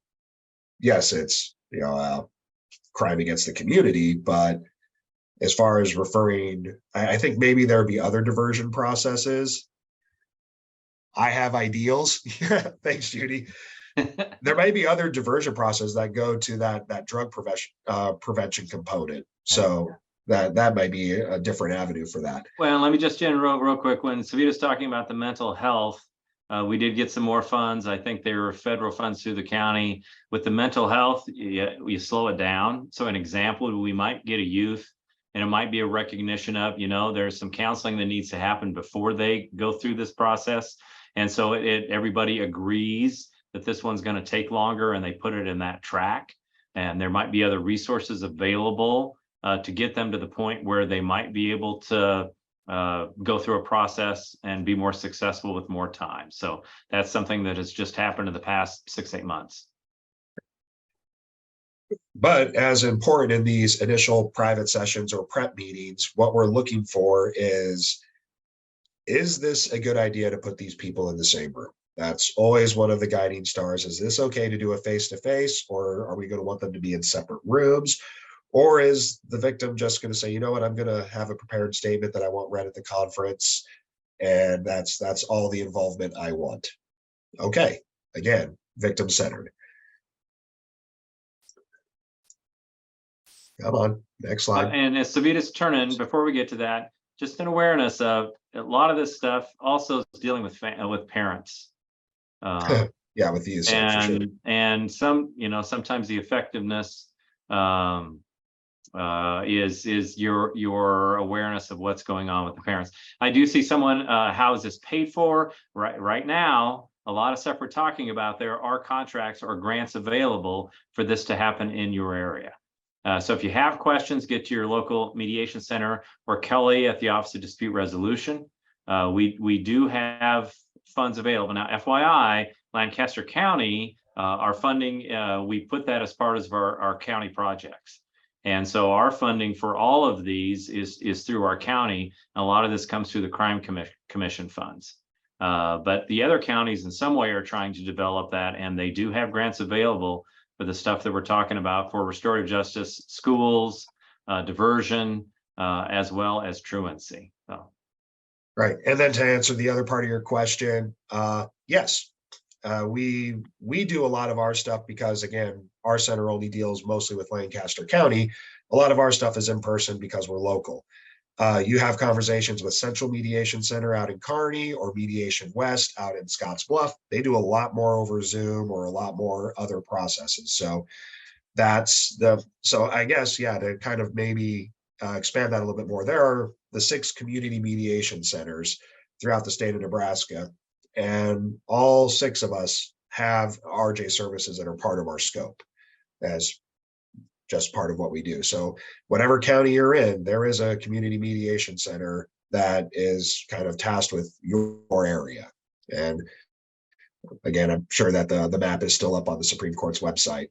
yes, it's crime against the community, but as far as referring, I think maybe there would be other diversion processes. I have ideals. Thanks, Judy. There may be other diversion processes that go to that drug prevention component. So that might be a different avenue for that. Well, let me just generate real quick. When Sovida's talking about the mental health, we did get some more funds. I think they were federal funds through the county. With the mental health, you slow it down. So an example, we might get a youth, and it might be a recognition of, there's some counseling that needs to happen before they go through this process. And so everybody agrees that this one's going to take longer, and they put it in that track. And there might be other resources available to get them to the point where they might be able to go through a process and be more successful with more time. So that's something that has just happened in the past 6-8 months. But as important in these initial private sessions or prep meetings, what we're looking for is this a good idea to put these people in the same room? That's always one of the guiding stars. Is this okay to do a face-to-face, or are we going to want them to be in separate rooms? Or is the victim just going to say, you know what, I'm going to have a prepared statement that I want read at the conference, and that's all the involvement I want? Okay, again, victim-centered. Come on, next slide. And as Sovida's turning, before we get to that, just an awareness of a lot of this stuff also is dealing with parents. Yeah, with these, for sure. And some, sometimes the effectiveness is your awareness of what's going on with the parents. I do see someone, how is this paid for? Right now, a lot of stuff we're talking about, there are contracts or grants available for this to happen in your area. So if you have questions, get to your local mediation center or Kelly at the Office of Dispute Resolution. We do have funds available. Now, FYI, Lancaster County, our funding, we put that as part of our county projects. And so our funding for all of these is through our county. And a lot of this comes through the Crime Commission funds. But the other counties in some way are trying to develop that, and they do have grants available for the stuff that we're talking about for restorative justice, schools, diversion, as well as truancy. So. Right. And then to answer the other part of your question, yes, we do a lot of our stuff because, again, our center only deals mostly with Lancaster County. A lot of our stuff is in person because we're local. You have conversations with Central Mediation Center out in Kearney or Mediation West out in Scottsbluff. They do a lot more over Zoom or a lot more other processes. So so I guess, yeah, to kind of maybe expand that a little bit more, there are the 6 community mediation centers throughout the state of Nebraska, and all 6 of us have RJ services that are part of our scope as just part of what we do. So whatever county you're in, there is a community mediation center that is kind of tasked with your area. And again, I'm sure that the map is still up on the Supreme Court's website.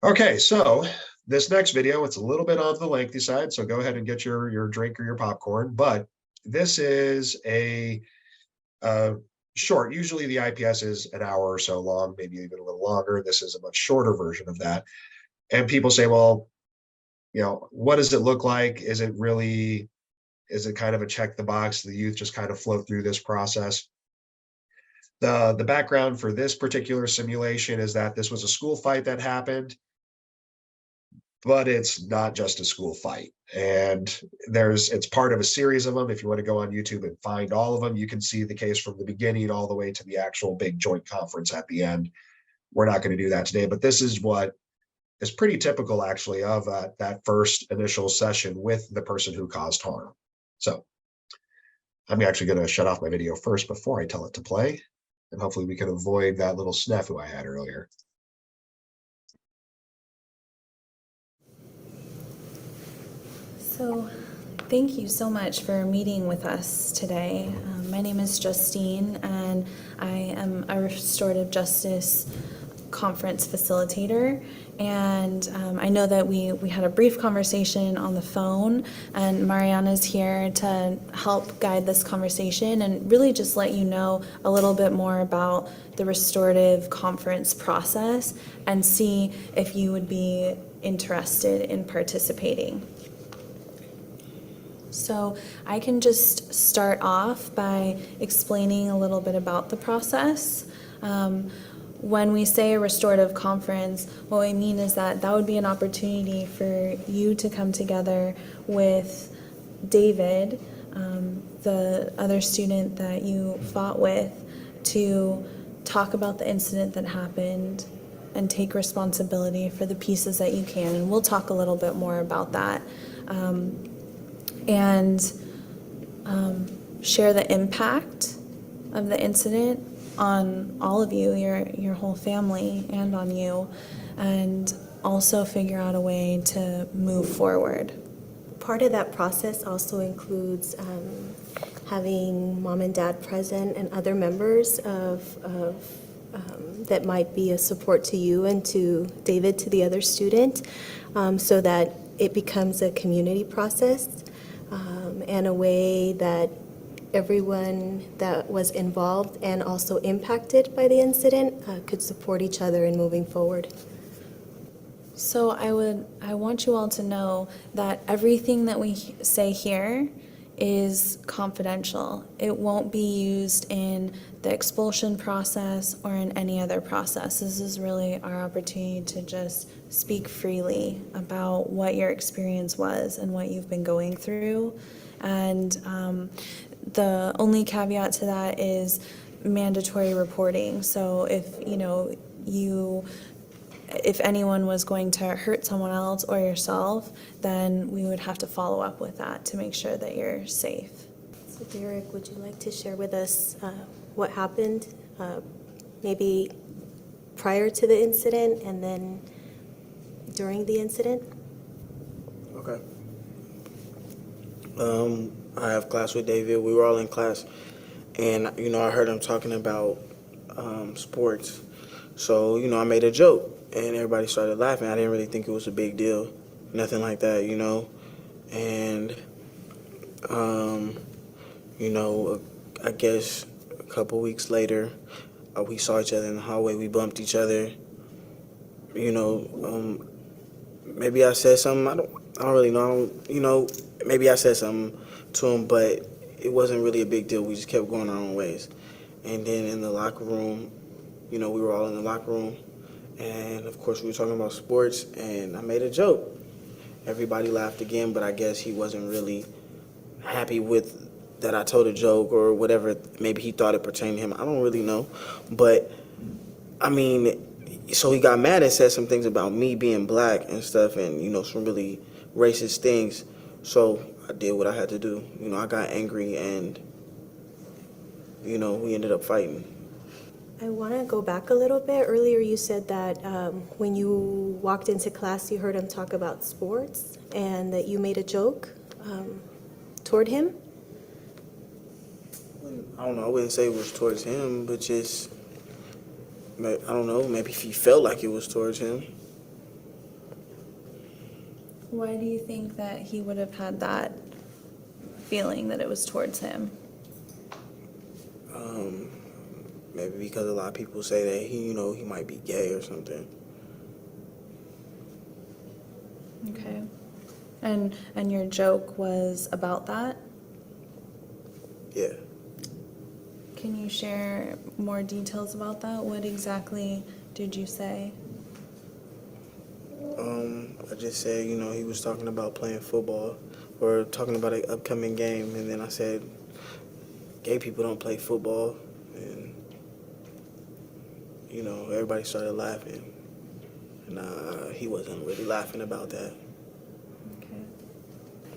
Okay, so this next video, it's a little bit on the lengthy side, so go ahead and get your drink or your popcorn, but this is a short. Usually the IPS is an hour or so long, maybe even a little longer. This is a much shorter version of that. And people say, well, what does it look like? Is it kind of a check the box? The youth just kind of float through this process. The background for this particular simulation is that this was a school fight that happened, but it's not just a school fight. And it's part of a series of them. If you want to go on YouTube and find all of them, you can see the case from the beginning all the way to the actual big joint conference at the end. We're not going to do that today, but this is what is pretty typical actually of that first initial session with the person who caused harm. So I'm actually going to shut off my video first before I tell it to play, and hopefully we can avoid that little snafu I had earlier. So, thank you so much for meeting with us today. My name is Justine, and I am a Restorative Justice Conference facilitator. And I know that we had a brief conversation on the phone, and Mariana's here to help guide this conversation and really just let you know a little bit more about the restorative conference process and see if you would be interested in participating. So I can just start off by explaining a little bit about the process. When we say a restorative conference, what we mean is that would be an opportunity for you to come together with David, the other student that you fought with, to talk about the incident that happened and take responsibility for the pieces that you can. And we'll talk a little bit more about that. And share the impact of the incident on all of you, your whole family, and on you, and also figure out a way to move forward. Part of that process also includes having mom and dad present and other members of that might be a support to you and to David, to the other student, so that it becomes a community process and a way that everyone that was involved and also impacted by the incident could support each other in moving forward. So I want you all to know that everything that we say here is confidential. It won't be used in the expulsion process or in any other process. This is really our opportunity to just speak freely about what your experience was and what you've been going through. And the only caveat to that is mandatory reporting. So if if anyone was going to hurt someone else or yourself, then we would have to follow up with that to make sure that you're safe. So Derek, would you like to share with us what happened maybe prior to the incident and then during the incident? Okay. I have class with David. We were all in class, and I heard him talking about sports. So I made a joke, and everybody started laughing. I didn't really think it was a big deal, nothing like that, And I guess a couple weeks later, we saw each other in the hallway. We bumped each other. Maybe I said something. I don't really know. Maybe I said something to him, but it wasn't really a big deal. We just kept going our own ways. And then in the locker room, we were all in the locker room, and of course we were talking about sports, and I made a joke. Everybody laughed again, but I guess he wasn't really happy with that I told a joke or whatever. Maybe he thought it pertained to him. I don't really know. But, so he got mad and said some things about me being black and stuff and, some really racist things. So I did what I had to do. I got angry and, we ended up fighting. I want to go back a little bit. Earlier you said that when you walked into class, you heard him talk about sports and that you made a joke toward him. I don't know. I wouldn't say it was towards him, but just, I don't know, maybe he felt like it was towards him. Why do you think that he would have had that feeling that it was towards him? Maybe because a lot of people say that he might be gay or something. Okay. And your joke was about that? Yeah. Can you share more details about that? What exactly did you say? I just said, he was talking about playing football or talking about an upcoming game, and then I said, gay people don't play football, and everybody started laughing. and he wasn't really laughing about that.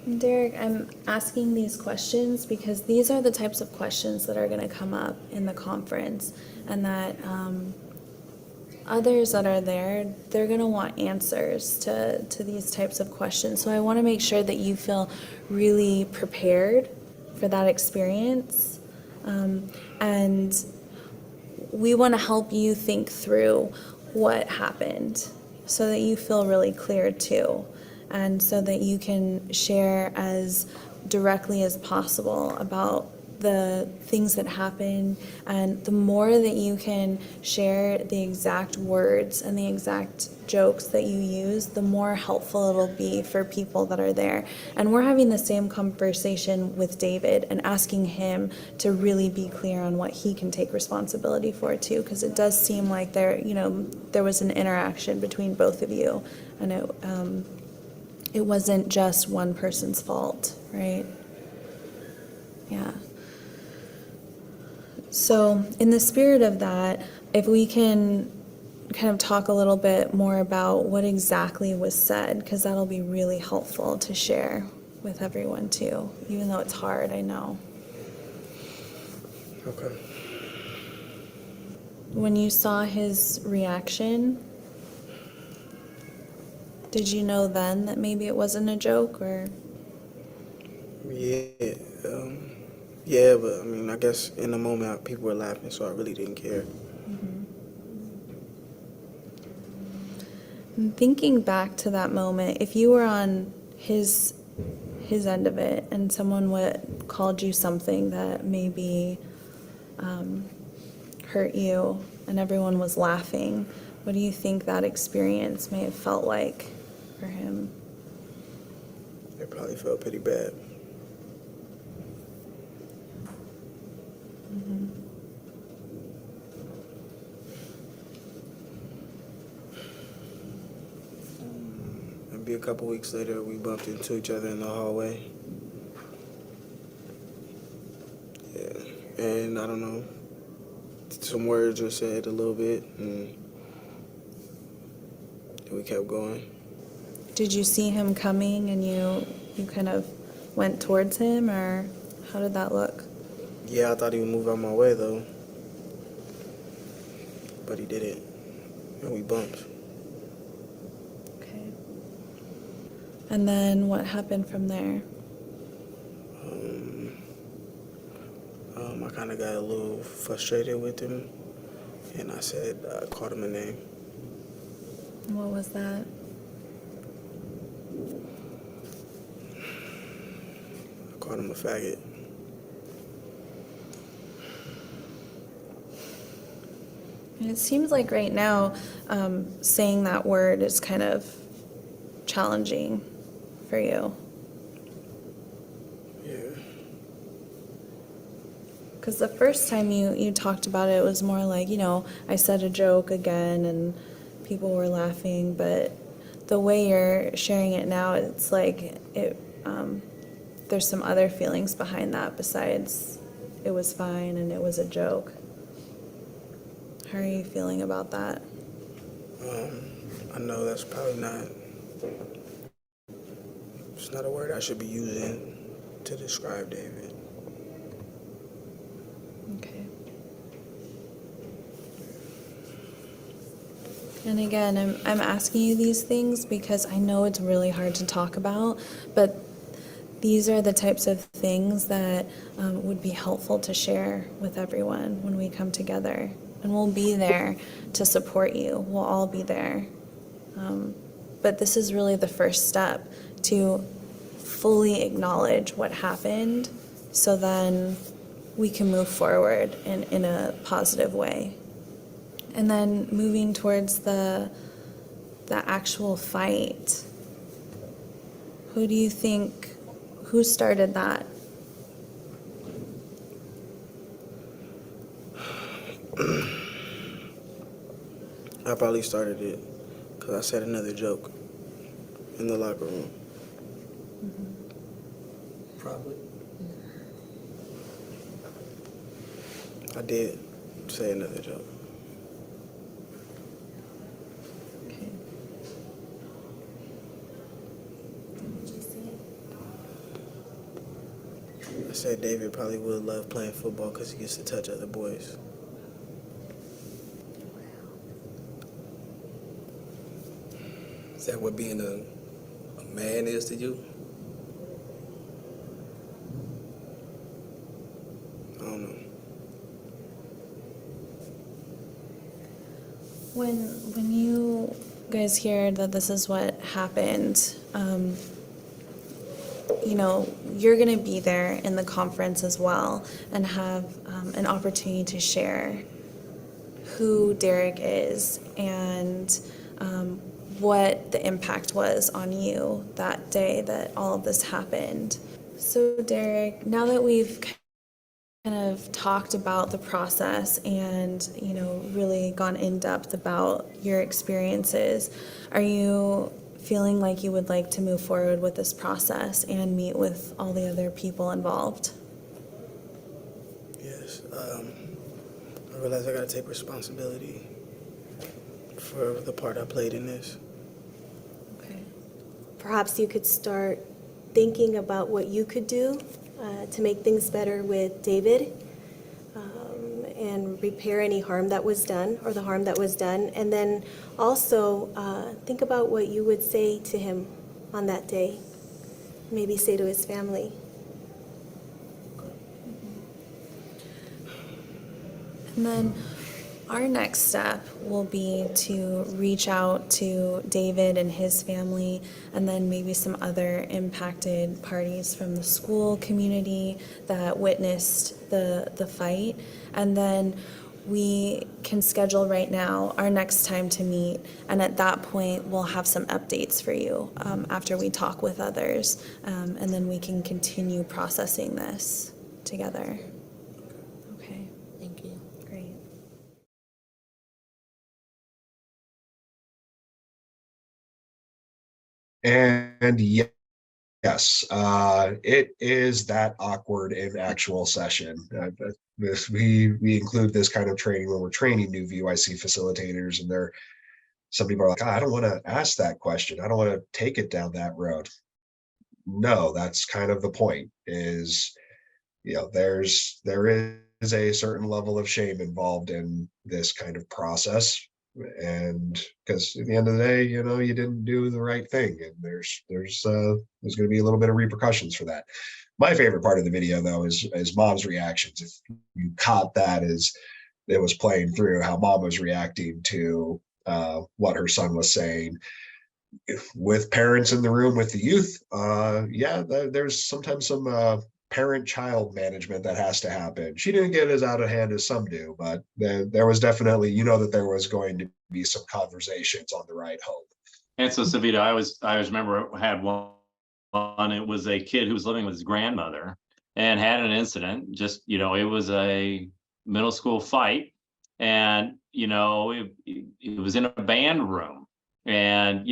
And Derek, I'm asking these questions because these are the types of questions that are going to come up in the conference, and that others that are there, they're going to want answers to these types of questions. So I want to make sure that you feel really prepared for that experience. And we want to help you think through what happened so that you feel really clear too, and so that you can share as directly as possible about the things that happen. And the more that you can share the exact words and the exact jokes that you use, the more helpful it'll be for people that are there. And we're having the same conversation with David and asking him to really be clear on what he can take responsibility for too, because it does seem like there was an interaction between both of you, and it wasn't just one person's fault, right? Yeah. So in the spirit of that, if we can kind of talk a little bit more about what exactly was said, because that'll be really helpful to share with everyone too, even though it's hard, I know. Okay. When you saw his reaction, did you know then that maybe it wasn't a joke, or? Yeah, but I mean, I guess in the moment people were laughing, so I really didn't care. And thinking back to that moment, if you were on his end of it and someone called you something that maybe hurt you and everyone was laughing, what do you think that experience may have felt like for him? It probably felt pretty bad. Maybe a couple weeks later, we bumped into each other in the hallway. Yeah, and I don't know, some words were said a little bit, and we kept going. Did you see him coming and you kind of went towards him, or how did that look? Yeah, I thought he would move out my way, though. But he didn't, and we bumped. Okay. And then what happened from there? I kind of got a little frustrated with him, and I called him a name. What was that? I called him a faggot. And it seems like right now, saying that word is kind of challenging for you. Yeah. Because the first time you talked about it, it was more like, I said a joke again and people were laughing, but the way you're sharing it now, it's like there's some other feelings behind that besides it was fine and it was a joke. How are you feeling about that? I know that's probably it's not a word I should be using to describe David. Okay. And again, I'm asking you these things because I know it's really hard to talk about, but these are the types of things that would be helpful to share with everyone when we come together. And we'll be there to support you. We'll all be there. But this is really the first step to fully acknowledge what happened, so then we can move forward in a positive way. And then moving towards the actual fight, who do you think, who started that? I probably started it because I said another joke in the locker room. Probably. I did say another joke. Okay. I said David probably would love playing football because he gets to touch other boys. Is that what being a man is to you? I don't know. When you guys hear that this is what happened, you know, you're going to be there in the conference as well and have an opportunity to share who Derek is and what the impact was on you that day that all of this happened. So Derek, now that we've kind of talked about the process and, you know, really gone in depth about your experiences, are you feeling like you would like to move forward with this process and meet with all the other people involved? Yes. I realize I gotta take responsibility for the part I played in this. Okay. Perhaps you could start thinking about what you could do to make things better with David and repair any harm that was done or the harm that was done. And then also think about what you would say to him on that day. Maybe say to his family. And then our next step will be to reach out to David and his family, and then maybe some other impacted parties from the school community that witnessed the fight. And then we can schedule right now our next time to meet, and at that point we'll have some updates for you after we talk with others, and then we can continue processing this together. Okay. Thank you. Great. And yes, it is that awkward in actual session. We include this kind of training when we're training new VYC facilitators, and some people are like, I don't want to ask that question. I don't want to take it down that road. No, that's kind of the point. Is there is a certain level of shame involved in this kind of process. And because at the end of the day, you didn't do the right thing, and there's going to be a little bit of repercussions for that. My favorite part of the video, though, is Mom's reactions. If you caught that, as it was playing through, how Mom was reacting to what her son was saying. With parents in the room with the youth, there's sometimes some parent-child management that has to happen. She didn't get as out of hand as some do, but there was definitely, that there was going to be some conversations on the ride home. And so, Sovida, I always remember I had one. It was a kid who was living with his grandmother and had an incident. Just, it was a middle school fight, and it was in a band room, and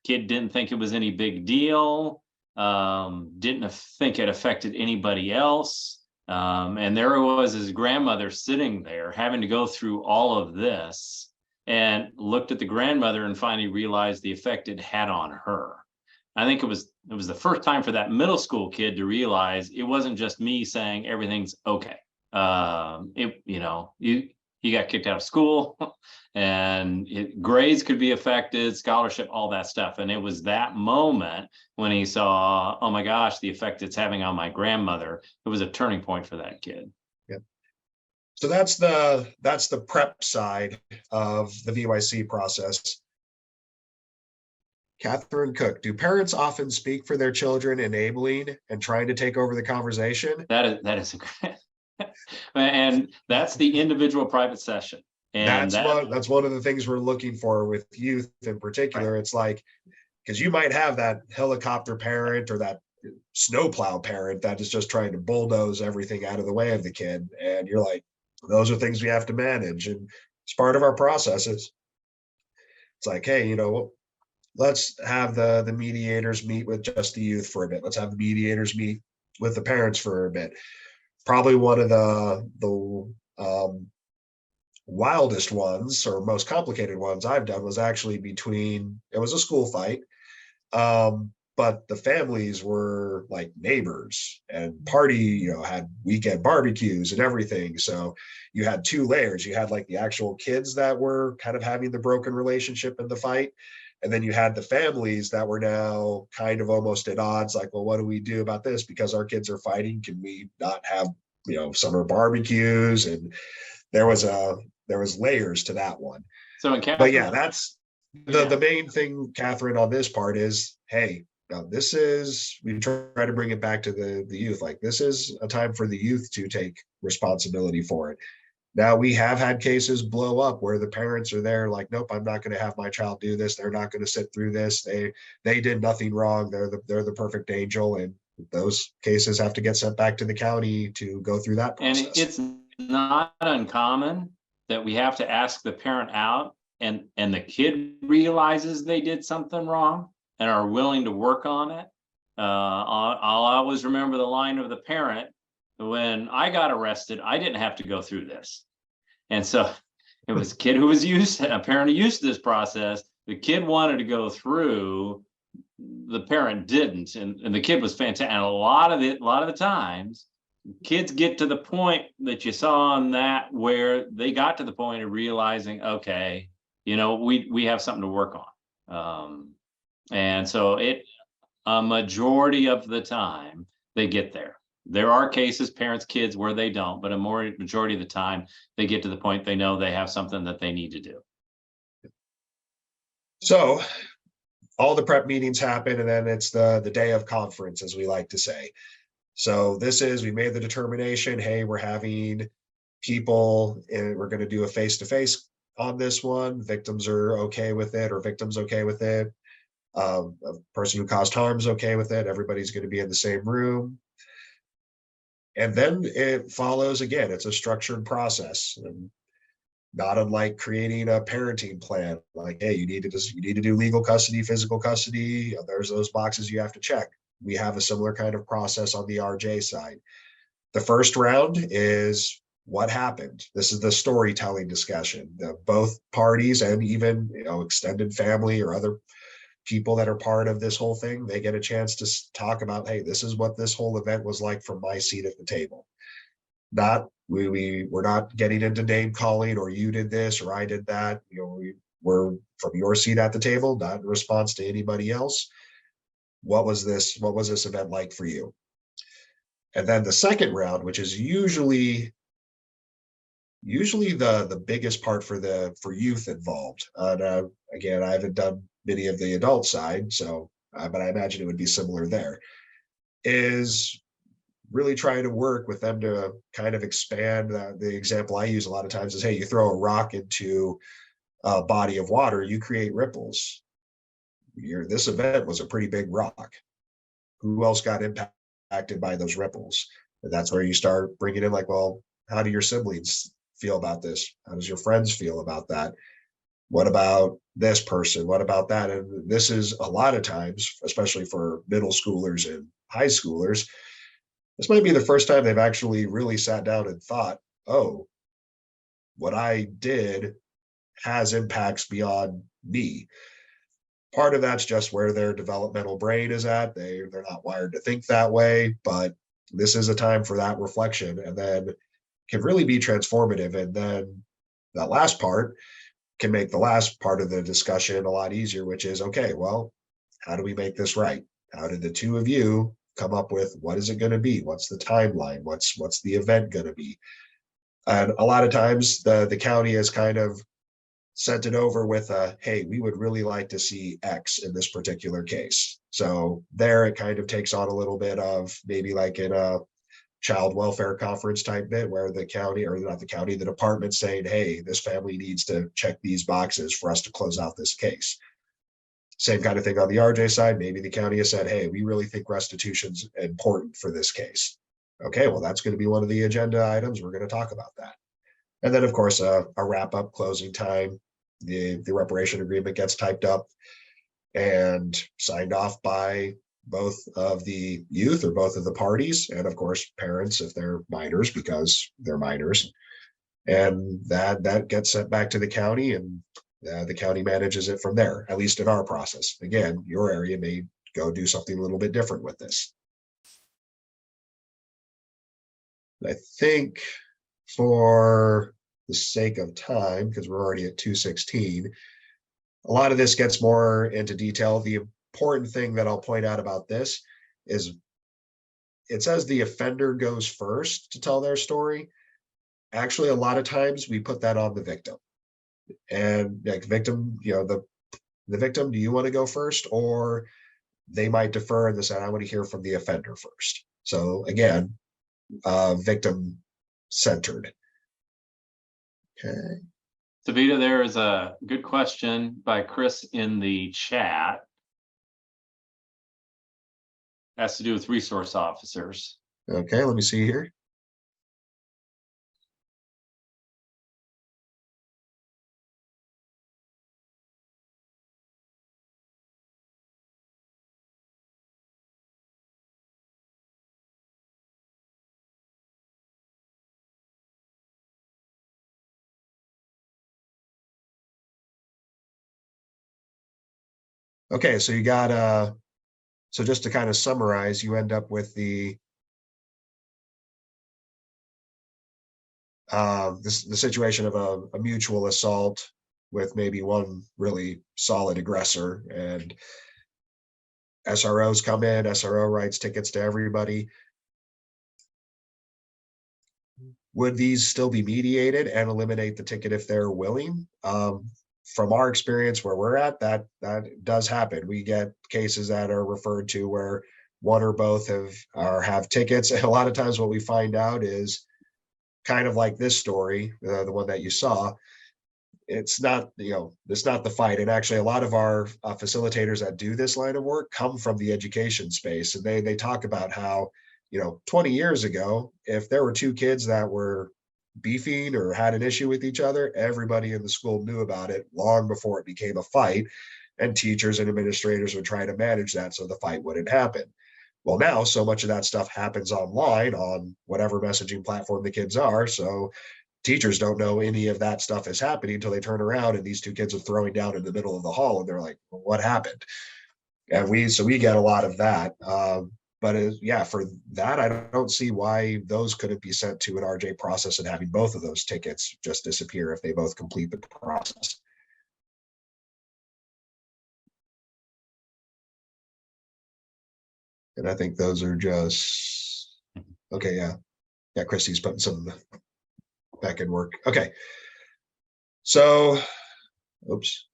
kid didn't think it was any big deal. Didn't think it affected anybody else. And there was his grandmother sitting there having to go through all of this, and looked at the grandmother and finally realized the effect it had on her. I think it was the first time for that middle school kid to realize it wasn't just me saying everything's okay. He got kicked out of school, and grades could be affected, scholarship, all that stuff. And it was that moment when he saw, oh my gosh, the effect it's having on my grandmother. It was a turning point for that kid. Yeah. So that's the prep side of the VYC process. Catherine Cook, do parents often speak for their children, enabling and trying to take over the conversation? That is a great. And that's the individual private session. And that's one of the things we're looking for with youth in particular. Right. It's like, because you might have that helicopter parent or that snowplow parent that is just trying to bulldoze everything out of the way of the kid. And you're like, those are things we have to manage. And it's part of our processes. It's like, hey, let's have the mediators meet with just the youth for a bit. Let's have the mediators meet with the parents for a bit. Probably one of the wildest ones or most complicated ones I've done was actually it was a school fight. but the families were like neighbors and had weekend barbecues and everything. So you had two layers. You had like the actual kids that were kind of having the broken relationship in the fight. And then you had the families that were now kind of almost at odds, like, well, what do we do about this? Because our kids are fighting. Can we not have, summer barbecues? And there was layers to that one. So in But yeah, Catherine, that's Yeah. the main thing, Catherine, on this part is, hey, now we try to bring it back to the youth. Like, this is a time for the youth to take responsibility for it. Now, we have had cases blow up where the parents are there like, nope, I'm not going to have my child do this. They're not going to sit through this. They did nothing wrong. They're the perfect angel. And those cases have to get sent back to the county to go through that and process. it's not uncommon that we have to ask the parent out and the kid realizes they did something wrong and are willing to work on it. I'll always remember the line of the parent: when I got arrested, I didn't have to go through this. And so it was a kid who was a parent who used this process. The kid wanted to go through, the parent didn't, and the kid was fantastic. And a lot of the times, kids get to the point that you saw on that, where they got to the point of realizing, okay, we have something to work on. And so a majority of the time they get there. There are cases, parents, kids, where they don't, but majority of the time they get to the point they know they have something that they need to do. So all the prep meetings happen, and then it's the day of conference, as we like to say. So we made the determination, hey, we're having people, and we're going to do a face-to-face on this one. Victims are okay with it, or victims okay with it. A person who caused harm is okay with it. Everybody's going to be in the same room. And then it follows again. It's a structured process, and not unlike creating a parenting plan. Like, hey, you need to do legal custody, physical custody. There's those boxes you have to check. We have a similar kind of process on the RJ side. The first round is what happened. This is the storytelling discussion. Both parties, and even extended family or other people that are part of this whole thing, they get a chance to talk about, hey, this is what this whole event was like from my seat at the table. We're not getting into name calling, or you did this or I did that. We're from your seat at the table, not in response to anybody else. What was this event like for you? And then the second round, which is usually the biggest part for youth involved. Again, I haven't done many of the adult side, but I imagine it would be similar there, is really trying to work with them to kind of expand. The example I use a lot of times is, hey, you throw a rock into a body of water, you create ripples. This event was a pretty big rock. Who else got impacted by those ripples? And that's where you start bringing in, like, well, how do your siblings feel about this? How does your friends feel about that? What about this person? What about that? And this is a lot of times, especially for middle schoolers and high schoolers, this might be the first time they've actually really sat down and thought, oh, what I did has impacts beyond me. Part of that's just where their developmental brain is at. They're not wired to think that way, but this is a time for that reflection, and then can really be transformative. And then that last part can make the last part of the discussion a lot easier, which is, okay, well, how do we make this right? How did the two of you come up with, what is it going to be? What's the timeline? What's the event going to be? And a lot of times the county has kind of sent it over with hey, we would really like to see X in this particular case. So there it kind of takes on a little bit of maybe like in a child welfare conference type bit, where the county, or not the county, the department saying, hey, this family needs to check these boxes for us to close out this case. Same kind of thing on the RJ side. Maybe the county has said, hey, we really think restitution's important for this case. Okay, well, that's going to be one of the agenda items. We're going to talk about that. And then, of course, a wrap up closing time. The reparation agreement gets typed up and signed off by both of the youth, or both of the parties, and of course parents if they're minors, because they're minors. And that gets sent back to the county, and the county manages it from there, at least in our process. Again, your area may go do something a little bit different with this. I think for the sake of time, because we're already at 2:16, a lot of this gets more into detail. The important thing that I'll point out about this is it says the offender goes first to tell their story. Actually, a lot of times we put that on the victim. And like victim, the victim, do you want to go first? Or they might defer and they say, I want to hear from the offender first. So again, victim centered. Okay. Sovida, there is a good question by Chris in the chat. Has to do with resource officers. Okay, let me see here. Okay, so you got so just to kind of summarize, you end up with the situation of a mutual assault with maybe one really solid aggressor, and SROs come in, SRO writes tickets to everybody. Would these still be mediated and eliminate the ticket if they're willing? From our experience where we're at, that does happen. We get cases that are referred to where one or both have tickets. And a lot of times what we find out is kind of like this story, the one that you saw. It's not, it's not the fight. And actually a lot of our facilitators that do this line of work come from the education space. And they talk about how, 20 years ago, if there were two kids that were beefing or had an issue with each other, everybody in the school knew about it long before it became a fight, and teachers and administrators would try to manage that so the fight wouldn't happen. Well, now so much of that stuff happens online on whatever messaging platform the kids are, so teachers don't know any of that stuff is happening until they turn around and these two kids are throwing down in the middle of the hall and they're like, well, what happened? And we get a lot of that. But yeah, for that, I don't see why those couldn't be sent to an RJ process and having both of those tickets just disappear if they both complete the process. And I think those are just, okay, yeah. Yeah, Christy's putting some back in work. Okay. So, oops.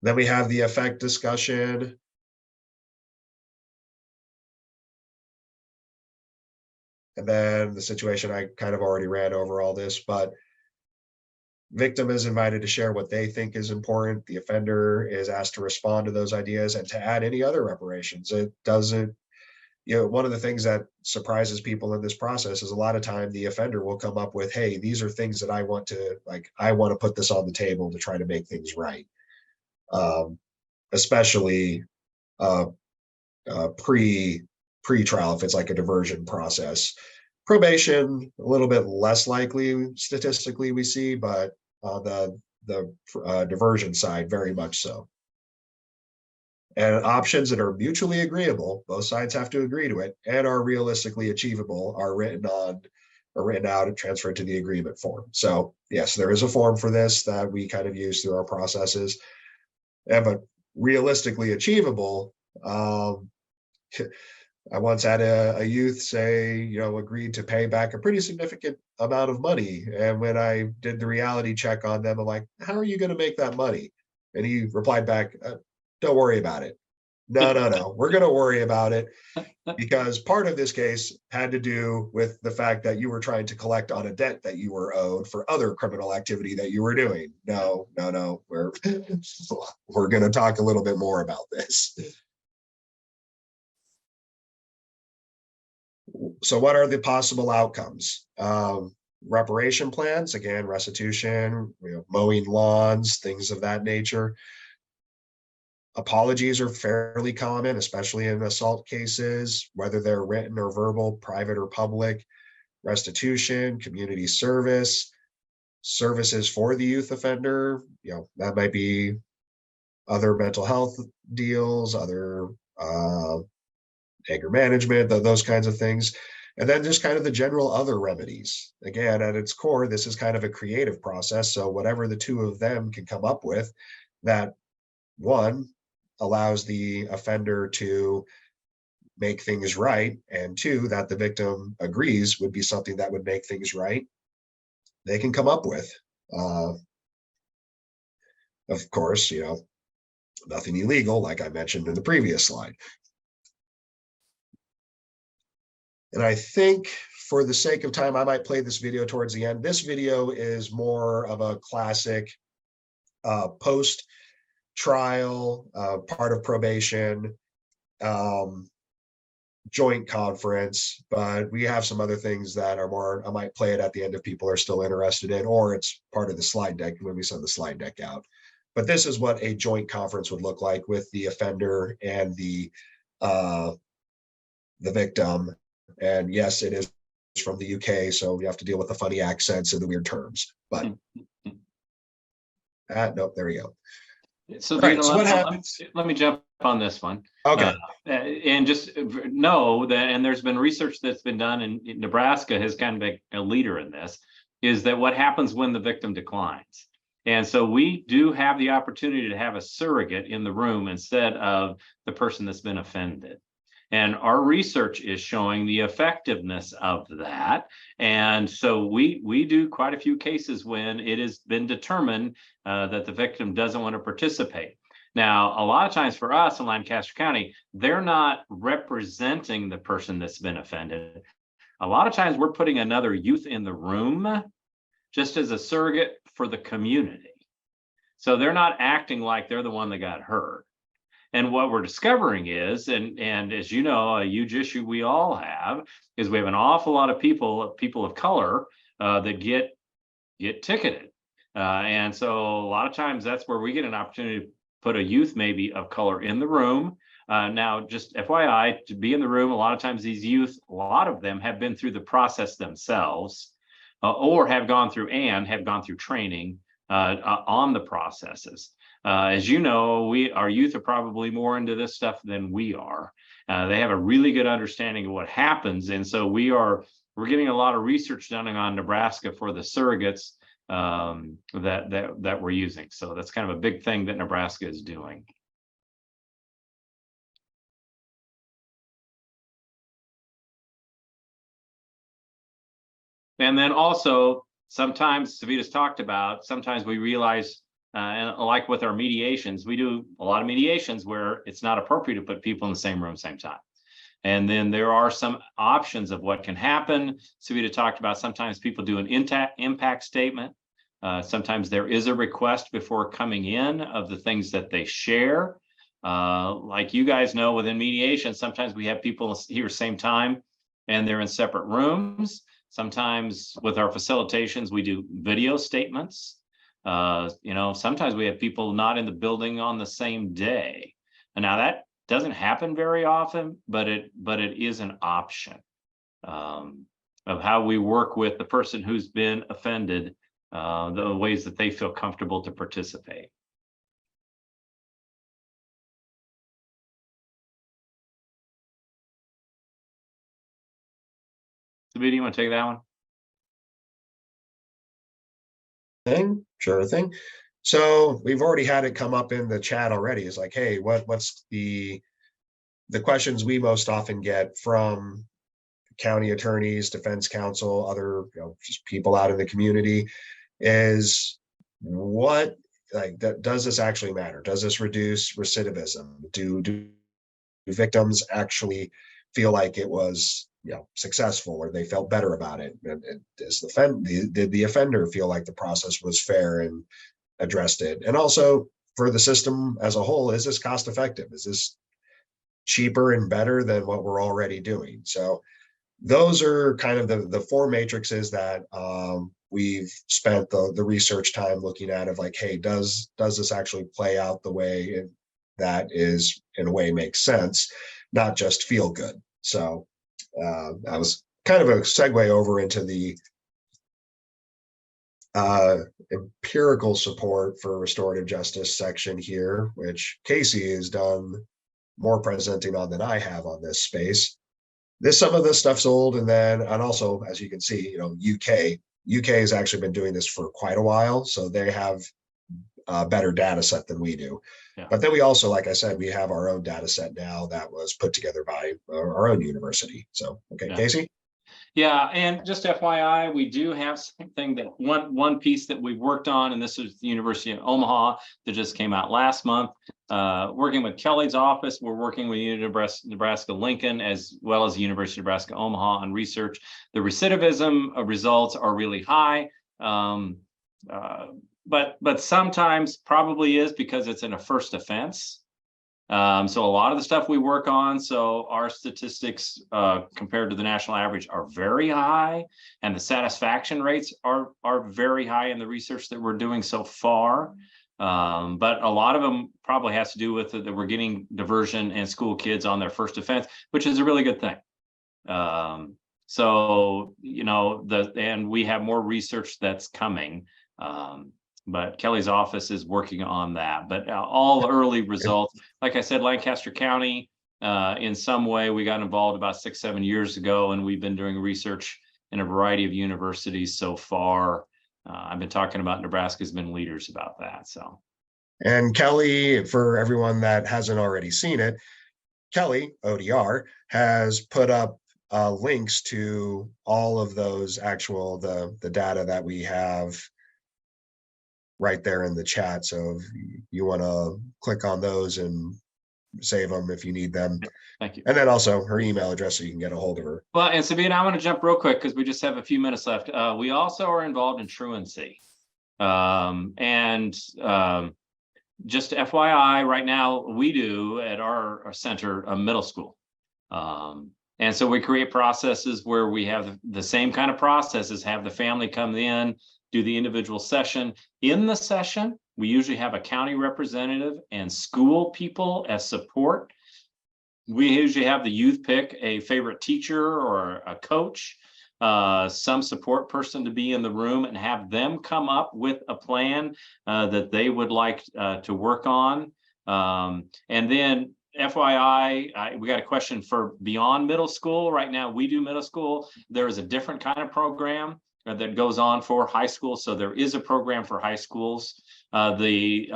Then we have the effect discussion. And then the situation, I kind of already ran over all this, but victim is invited to share what they think is important. The offender is asked to respond to those ideas and to add any other reparations. It doesn't, one of the things that surprises people in this process is a lot of time the offender will come up with, hey, these are things that I want to put this on the table to try to make things right. Especially pre-trial, if it's like a diversion process. Probation, a little bit less likely statistically we see, but on the diversion side, very much so. And options that are mutually agreeable, both sides have to agree to it, and are realistically achievable are written out and transferred to the agreement form. So yes, there is a form for this that we kind of use through our processes. But realistically achievable, I once had a youth say, agreed to pay back a pretty significant amount of money. And when I did the reality check on them, I'm like, how are you going to make that money? And he replied back, don't worry about it. No, we're going to worry about it, because part of this case had to do with the fact that you were trying to collect on a debt that you were owed for other criminal activity that you were doing. No, we're going to talk a little bit more about this. So what are the possible outcomes? Reparation plans, again, restitution, mowing lawns, things of that nature. Apologies are fairly common, especially in assault cases, whether they're written or verbal, private or public. Restitution, community service, services for the youth offender, that might be other mental health deals, other anger management, those kinds of things. And then just kind of the general other remedies. Again, at its core, this is kind of a creative process. So whatever the two of them can come up with, that one allows the offender to make things right, and two, that the victim agrees would be something that would make things right, they can come up with. Of course, nothing illegal, like I mentioned in the previous slide. And I think for the sake of time, I might play this video towards the end. This video is more of a classic post-trial, part of probation, joint conference, but we have some other things that are more, I might play it at the end if people are still interested in, or it's part of the slide deck when we send the slide deck out. But this is what a joint conference would look like with the offender and the victim. And yes, it is from the UK, so we have to deal with the funny accents and the weird terms. But nope, there we go. So, right, so what happens? Let me jump on this one. Okay. And just know that, and there's been research that's been done, and Nebraska has kind of been a leader in this, is that what happens when the victim declines. And so we do have the opportunity to have a surrogate in the room instead of the person that's been offended. And our research is showing the effectiveness of that. And so we do quite a few cases when it has been determined that the victim doesn't want to participate. Now, a lot of times for us in Lancaster County, they're not representing the person that's been offended. A lot of times we're putting another youth in the room just as a surrogate for the community. So they're not acting like they're the one that got hurt. And what we're discovering is, and as you know, a huge issue we all have, is we have an awful lot of people of color that get ticketed. And so a lot of times that's where we get an opportunity to put a youth maybe of color in the room. Now, just FYI, to be in the room, a lot of times these youth, a lot of them have been through the process themselves, or have gone through training on the processes. As you know, our youth are probably more into this stuff than we are. They have a really good understanding of what happens, and so we're getting a lot of research done on Nebraska for the surrogates that we're using. So that's kind of a big thing that Nebraska is doing. And then also, sometimes Sovida's talked about, sometimes we realize, and like with our mediations, we do a lot of mediations where it's not appropriate to put people in the same room, same time. And then there are some options of what can happen. Sovida talked about sometimes people do an impact statement. Sometimes there is a request before coming in of the things that they share. Like you guys know, within mediation, sometimes we have people here same time and they're in separate rooms. Sometimes with our facilitations, we do video statements. Sometimes we have people not in the building on the same day. And now that doesn't happen very often, but it is an option of how we work with the person who's been offended, the ways that they feel comfortable to participate. Sovida, you want to take that one? Sure thing. So we've already had it come up in the chat already. It's like, hey, what's the questions we most often get from county attorneys, defense counsel, other just people out in the community is does this actually matter? Does this reduce recidivism? Do victims actually feel like it was successful, or they felt better about it? And did the offender feel like the process was fair and addressed it? And also for the system as a whole, is this cost effective? Is this cheaper and better than what we're already doing? So those are kind of the four matrices that we've spent the research time looking at, of like, hey, does this actually play out the way that is, in a way, makes sense, not just feel good? So that was kind of a segue over into the empirical support for restorative justice section here, which Casey has done more presenting on than I have on this space. Some of this stuff's old, and also, as you can see, UK has actually been doing this for quite a while, so they have a better data set than we do. Yeah. But then we also, like I said, we have our own data set now that was put together by our own university. So, okay, Yeah. Casey? Yeah, and just FYI, we do have something that one piece that we've worked on, and this is the University of Omaha that just came out last month. Working with Kelly's office, we're working with Nebraska Lincoln as well as the University of Nebraska Omaha on research. The recidivism results are really high, but sometimes probably is because it's in a first offense. So a lot of the stuff we work on, so our statistics compared to the national average are very high, and the satisfaction rates are very high in the research that we're doing so far. But a lot of them probably has to do with that we're getting diversion and school kids on their first offense, which is a really good thing. So, and we have more research that's coming. But Kelly's office is working on that. But all the early results, like I said, Lancaster County, in some way, we got involved about 6-7 years ago, and we've been doing research in a variety of universities so far. I've been talking about Nebraska's been leaders about that. So, and Kelly, for everyone that hasn't already seen it, Kelly ODR has put up links to all of those the data that we have right there in the chat. So if you want to click on those and save them if you need them. Thank you. And then also her email address so you can get a hold of her. Well, and Sovida, I want to jump real quick because we just have a few minutes left. We also are involved in truancy. Just FYI, right now we do at our center a middle school. And so we create processes where we have the same kind of processes, have the family come in, do the individual session. In the session, we usually have a county representative and school people as support. We usually have the youth pick a favorite teacher or a coach, some support person to be in the room and have them come up with a plan that they would like to work on. And then FYI, we got a question for beyond middle school. Right now, we do middle school. There is a different kind of program that goes on for high school. So there is a program for high schools. The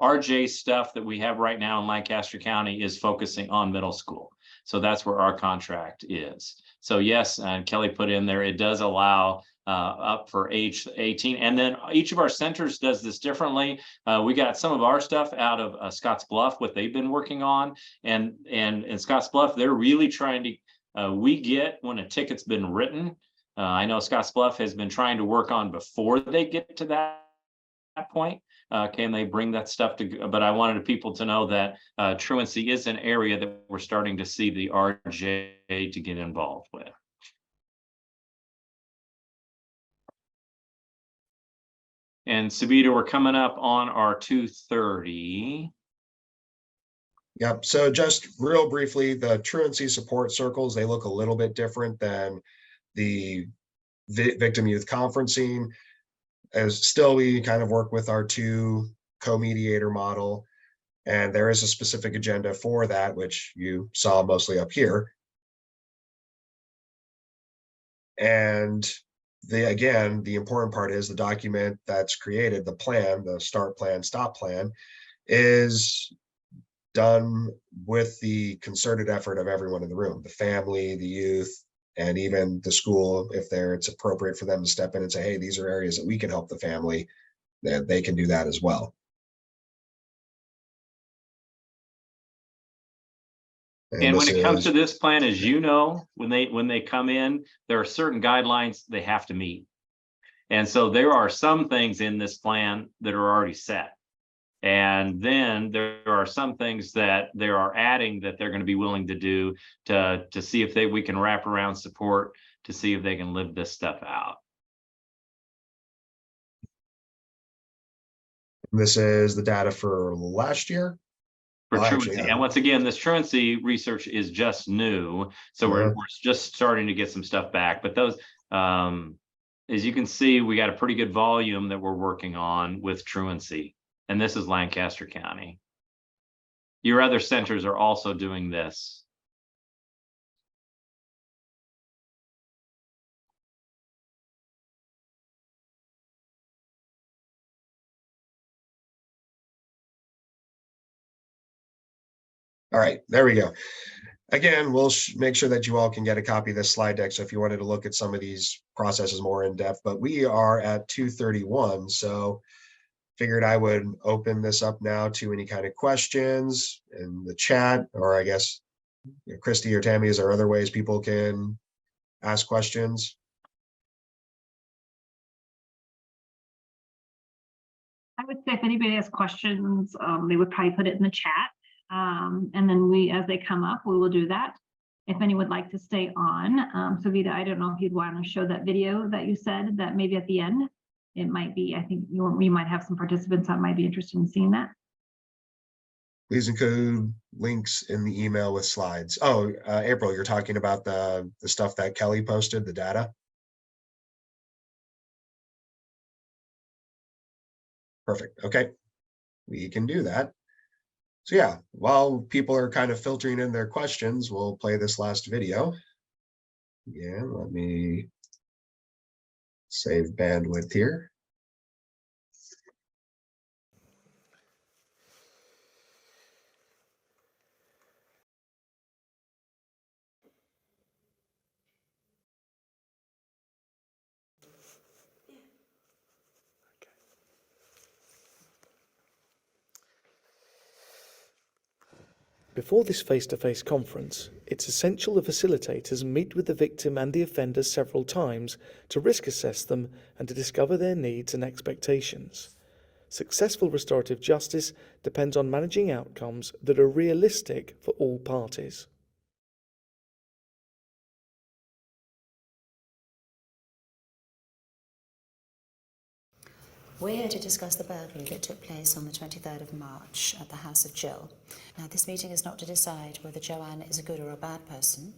RJ stuff that we have right now in Lancaster County is focusing on middle school. So that's where our contract is. So yes, and Kelly put in there, it does allow up for age 18. And then each of our centers does this differently. We got some of our stuff out of Scotts Bluff, what they've been working on. And in Scotts Bluff, they're really trying to, we get when a ticket's been written. I know Scotts Bluff has been trying to work on before they get to that point. Can they bring that stuff to, but I wanted people to know that truancy is an area that we're starting to see the RJ to get involved with. And Sovida, we're coming up on our 2:30. Yep. So just real briefly, the truancy support circles, they look a little bit different than the victim youth conferencing. As still, we kind of work with our 2 co-mediator model, and there is a specific agenda for that, which you saw mostly up here. And again, the important part is the document that's created, the plan, the start plan, stop plan, is done with the concerted effort of everyone in the room, the family, the youth, and even the school. If it's appropriate for them to step in and say, hey, these are areas that we can help the family, then they can do that as well. And when it comes to this plan, as you know, when they come in, there are certain guidelines they have to meet. And so there are some things in this plan that are already set. And then there are some things that they are adding that they're going to be willing to do to see if we can wrap around support to see if they can live this stuff out. This is the data for last year. For truancy. And once again, this truancy research is just new. So we're just starting to get some stuff back. But those, as you can see, we got a pretty good volume that we're working on with truancy, and this is Lancaster County. Your other centers are also doing this. All right, there we go. Again, we'll make sure that you all can get a copy of this slide deck. So if you wanted to look at some of these processes more in depth, but we are at 2:31. So figured I would open this up now to any kind of questions in the chat, or I guess, Christy or Tammy, is there other ways people can ask questions? I would say if anybody has questions, they would probably put it in the chat. And then we, as they come up, we will do that. If anyone would like to stay on, Sovida, I don't know if you'd want to show that video that you said that maybe at the end, it might be, I think we might have some participants that might be interested in seeing that. Please include links in the email with slides. Oh, April, you're talking about the stuff that Kelly posted, the data? Perfect. Okay, we can do that. So yeah, while people are kind of filtering in their questions, we'll play this last video. Yeah, let me save bandwidth here. Before this face-to-face conference, it's essential the facilitators meet with the victim and the offender several times to risk assess them and to discover their needs and expectations. Successful restorative justice depends on managing outcomes that are realistic for all parties. We're here to discuss the burglary that took place on the 23rd of March at the house of Jill. Now, this meeting is not to decide whether Joanne is a good or a bad person.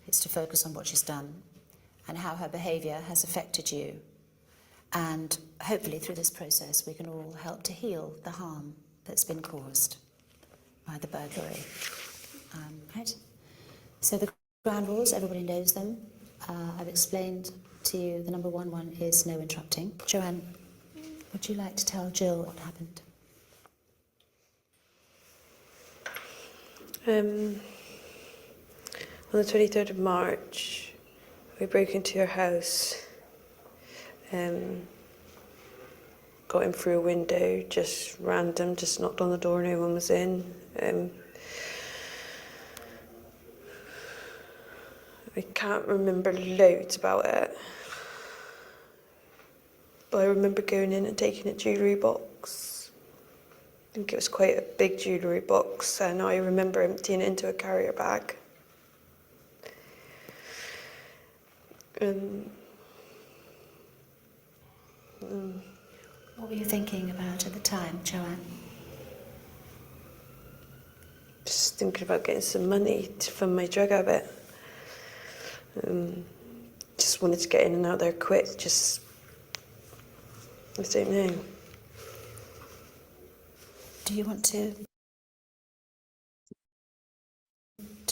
It's to focus on what she's done and how her behaviour has affected you. And hopefully through this process, we can all help to heal the harm that's been caused by the burglary. Right? So the ground rules, everybody knows them. I've explained to you the number one is no interrupting. Joanne, would you like to tell Jill what happened? On the 23rd of March, we broke into your house, got in through a window, just random, just knocked on the door, no one was in. I can't remember loads about it. But I remember going in and taking a jewellery box. I think it was quite a big jewellery box, and I remember emptying it into a carrier bag. What were you thinking about at the time, Joanne? Just thinking about getting some money from my drug habit. Just wanted to get in and out there quick, I don't know. Do you want to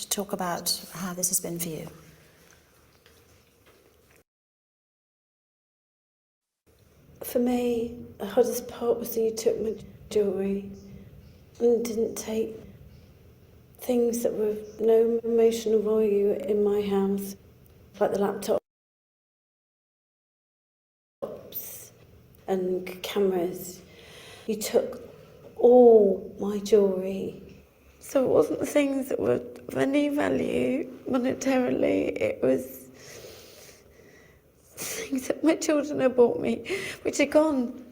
talk about how this has been for you? For me, the hardest part was that you took my jewellery and didn't take things that were of no emotional value in my house, like the laptops and cameras. You took all my jewellery. So it wasn't the things that were of any value monetarily, it was things that my children had bought me, which are gone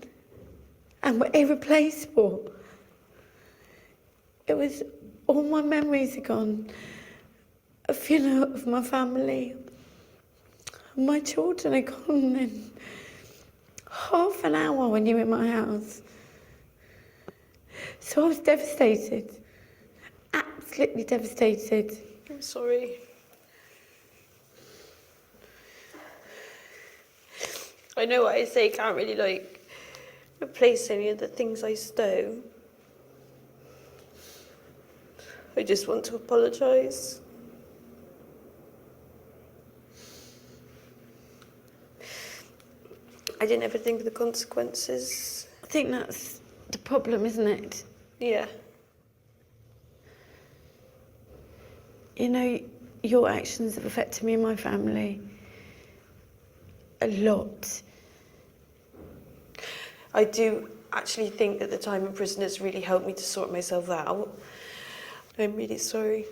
and were irreplaceable. It was, all my memories are gone. A funeral of my family. My children are gone in half an hour when you were in my house. So I was devastated, absolutely devastated. I'm sorry. I know what I say can't really like replace any of the things I stole. I just want to apologise. I didn't ever think of the consequences. I think that's the problem, isn't it? Yeah. You know, your actions have affected me and my family a lot. I do actually think that the time in prison has really helped me to sort myself out. I'm really sorry.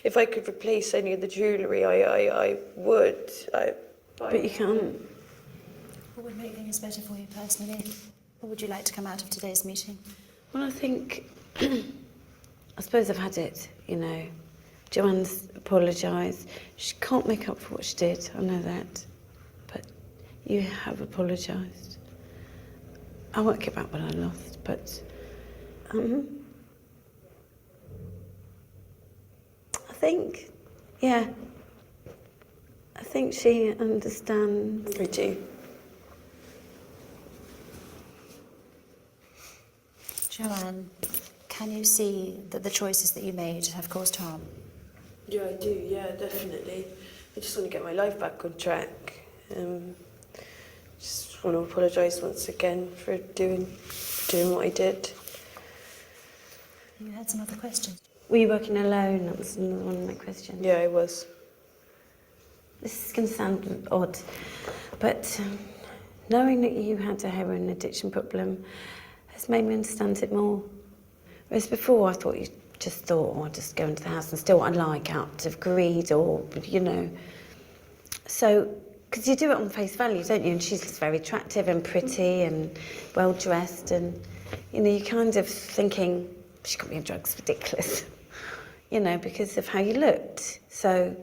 If I could replace any of the jewellery, I would. But you can't. What would make things better for you personally? What would you like to come out of today's meeting? Well, I think, I suppose I've had it, you know. Joanne's apologised. She can't make up for what she did, I know that. But you have apologised. I won't get back what I lost, but I think, yeah, I think she understands. I do. Joanne, can you see that the choices that you made have caused harm? Yeah, I do. Yeah, definitely. I just want to get my life back on track. Just want to apologise once again for doing what I did. You had some other questions. Were you working alone? That was another one of my questions. Yeah, I was. This is going to sound odd, but knowing that you had a heroin addiction problem has made me understand it more. Whereas before I thought you just thought, oh, I'll just go into the house and steal what I like out of greed or, you know. So, because you do it on face value, don't you? And she's very attractive and pretty and well-dressed and, you know, you're kind of thinking, she got me on drugs, ridiculous, you know, because of how you looked. So,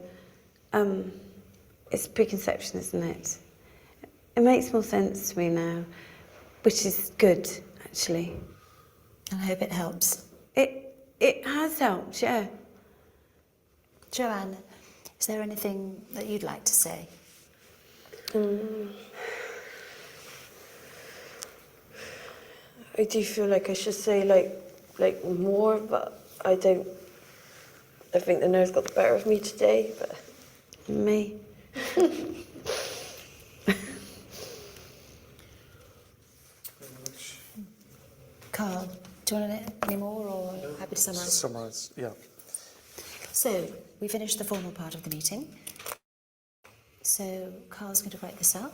it's preconception, isn't it? It makes more sense to me now, which is good, actually. And I hope it helps. It has helped, yeah. Joanne, is there anything that you'd like to say? I do feel like I should say like more, but I don't. I think the nerves got the better of me today, but. Me. Carl, do you want any more or happy to summarise? Summarise, yeah. So, we finished the formal part of the meeting. So, Carl's going to write this up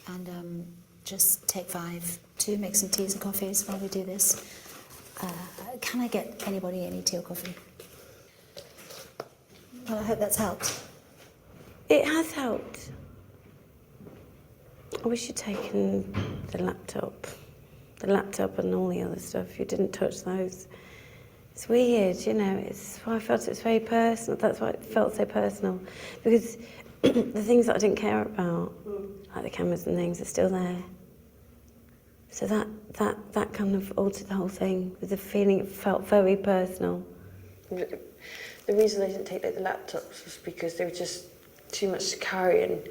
and just take 5 to make some teas and coffees while we do this. Can I get anybody any tea or coffee? Well, I hope that's helped. It has helped. I wish you'd taken the laptop and all the other stuff. You didn't touch those. It's weird, you know, it's why I felt it was very personal. That's why it felt so personal. Because the things that I didn't care about, like the cameras and things, are still there. So that kind of altered the whole thing, with the feeling it felt very personal. The reason I didn't take like the laptops was because they were just too much to carry, and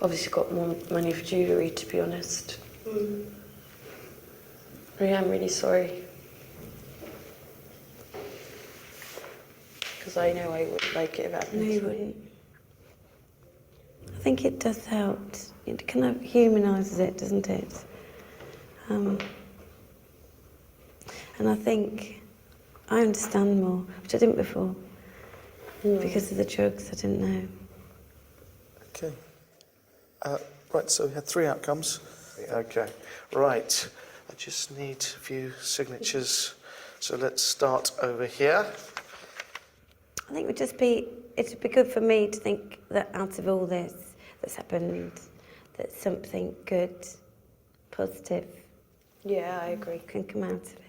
obviously got more money for jewellery, to be honest. I am really sorry. Because I know I wouldn't like it if it happened. No, you wouldn't. I think it does help. It kind of humanises it, doesn't it? And I think I understand more, which I didn't before. Because of the drugs, I didn't know. Okay. Right, so we had 3 outcomes. Okay. Right. I just need a few signatures. So let's start over here. I think it'd be good for me to think that out of all this that's happened, that something good, positive, Yeah, I agree. can come out of it.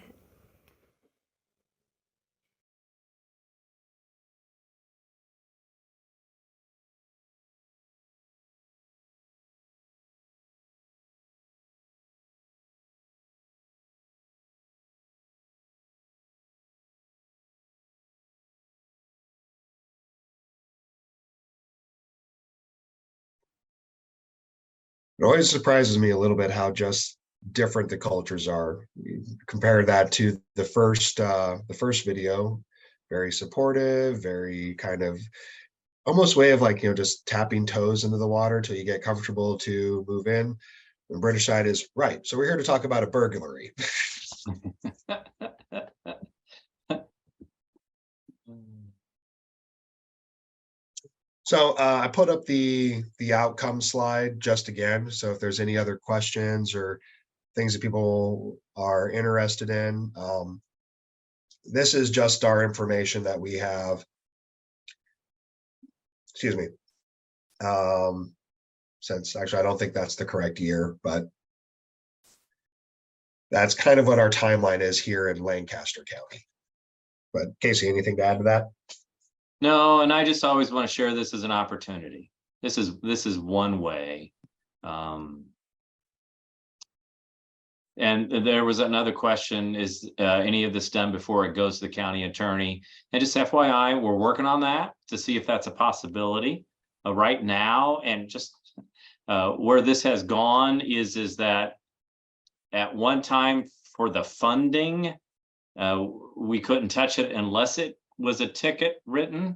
It always surprises me a little bit how just different the cultures are. You compare that to the first video, very supportive, very kind of almost way of like, just tapping toes into the water till you get comfortable to move in. The British side is right. So we're here to talk about a burglary. So I put up the outcome slide just again. So if there's any other questions or things that people are interested in, this is just our information that we have. Excuse me. Since actually, I don't think that's the correct year, but that's kind of what our timeline is here in Lancaster County. But Casey, anything to add to that? No, and I just always want to share this as an opportunity. This is one way. And there was another question, is any of this done before it goes to the county attorney? And just FYI, we're working on that to see if that's a possibility right now. And just where this has gone is that at one time for the funding, we couldn't touch it unless it was a ticket written.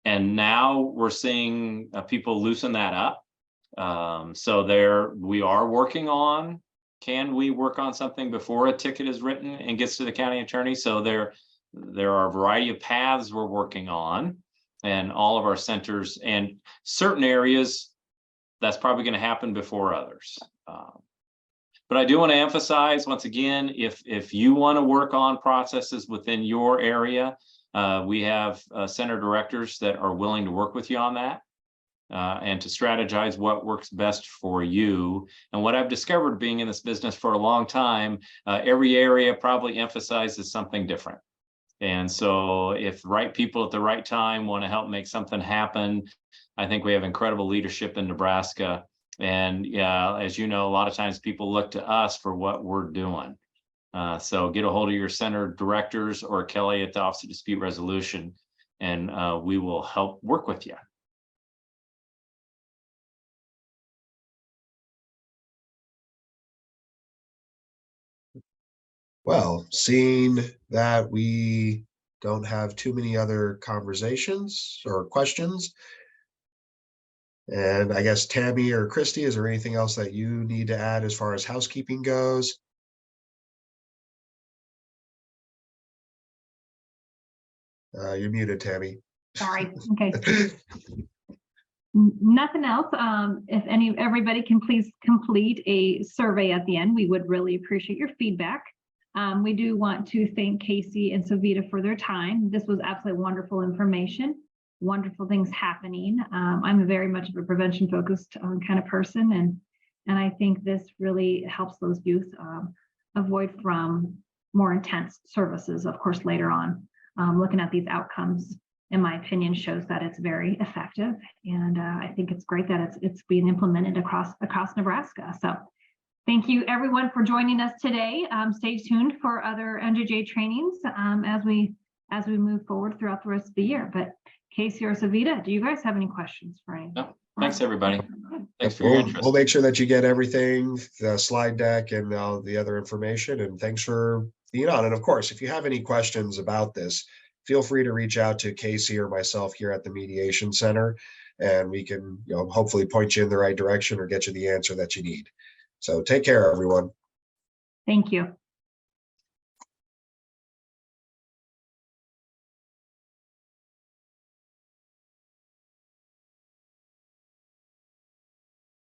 And now we're seeing people loosen that up. So we are working on, can we work on something before a ticket is written and gets to the county attorney? So there are a variety of paths we're working on, and all of our centers, and certain areas that's probably going to happen before others. But I do want to emphasize once again, if you want to work on processes within your area, we have center directors that are willing to work with you on that. And to strategize what works best for you. And what I've discovered being in this business for a long time, every area probably emphasizes something different. And so if the right people at the right time want to help make something happen, I think we have incredible leadership in Nebraska. And as you know, a lot of times people look to us for what we're doing. So get a hold of your center directors or Kelly at the Office of Dispute Resolution, and we will help work with you. Well, seeing that we don't have too many other conversations or questions, and I guess Tammy or Christy, is there anything else that you need to add as far as housekeeping goes? You're muted, Tammy. Sorry. Okay. Nothing else. If everybody can please complete a survey at the end, we would really appreciate your feedback. We do want to thank Casey and Sovida for their time. This was absolutely wonderful information, wonderful things happening. I'm very much of a prevention focused kind of person, and I think this really helps those youth avoid from more intense services, of course, later on. Looking at these outcomes, in my opinion, shows that it's very effective, and I think it's great that it's being implemented across Nebraska. So thank you everyone for joining us today. Stay tuned for other NJJ trainings as we move forward throughout the rest of the year. But Casey or Sovida, do you guys have any questions for me? No, thanks everybody. Thanks for your interest. We'll make sure that you get everything, the slide deck and all the other information, and thanks for being on. And of course, if you have any questions about this, feel free to reach out to Casey or myself here at the Mediation Center, and we can, hopefully point you in the right direction or get you the answer that you need. So take care, everyone. Thank you.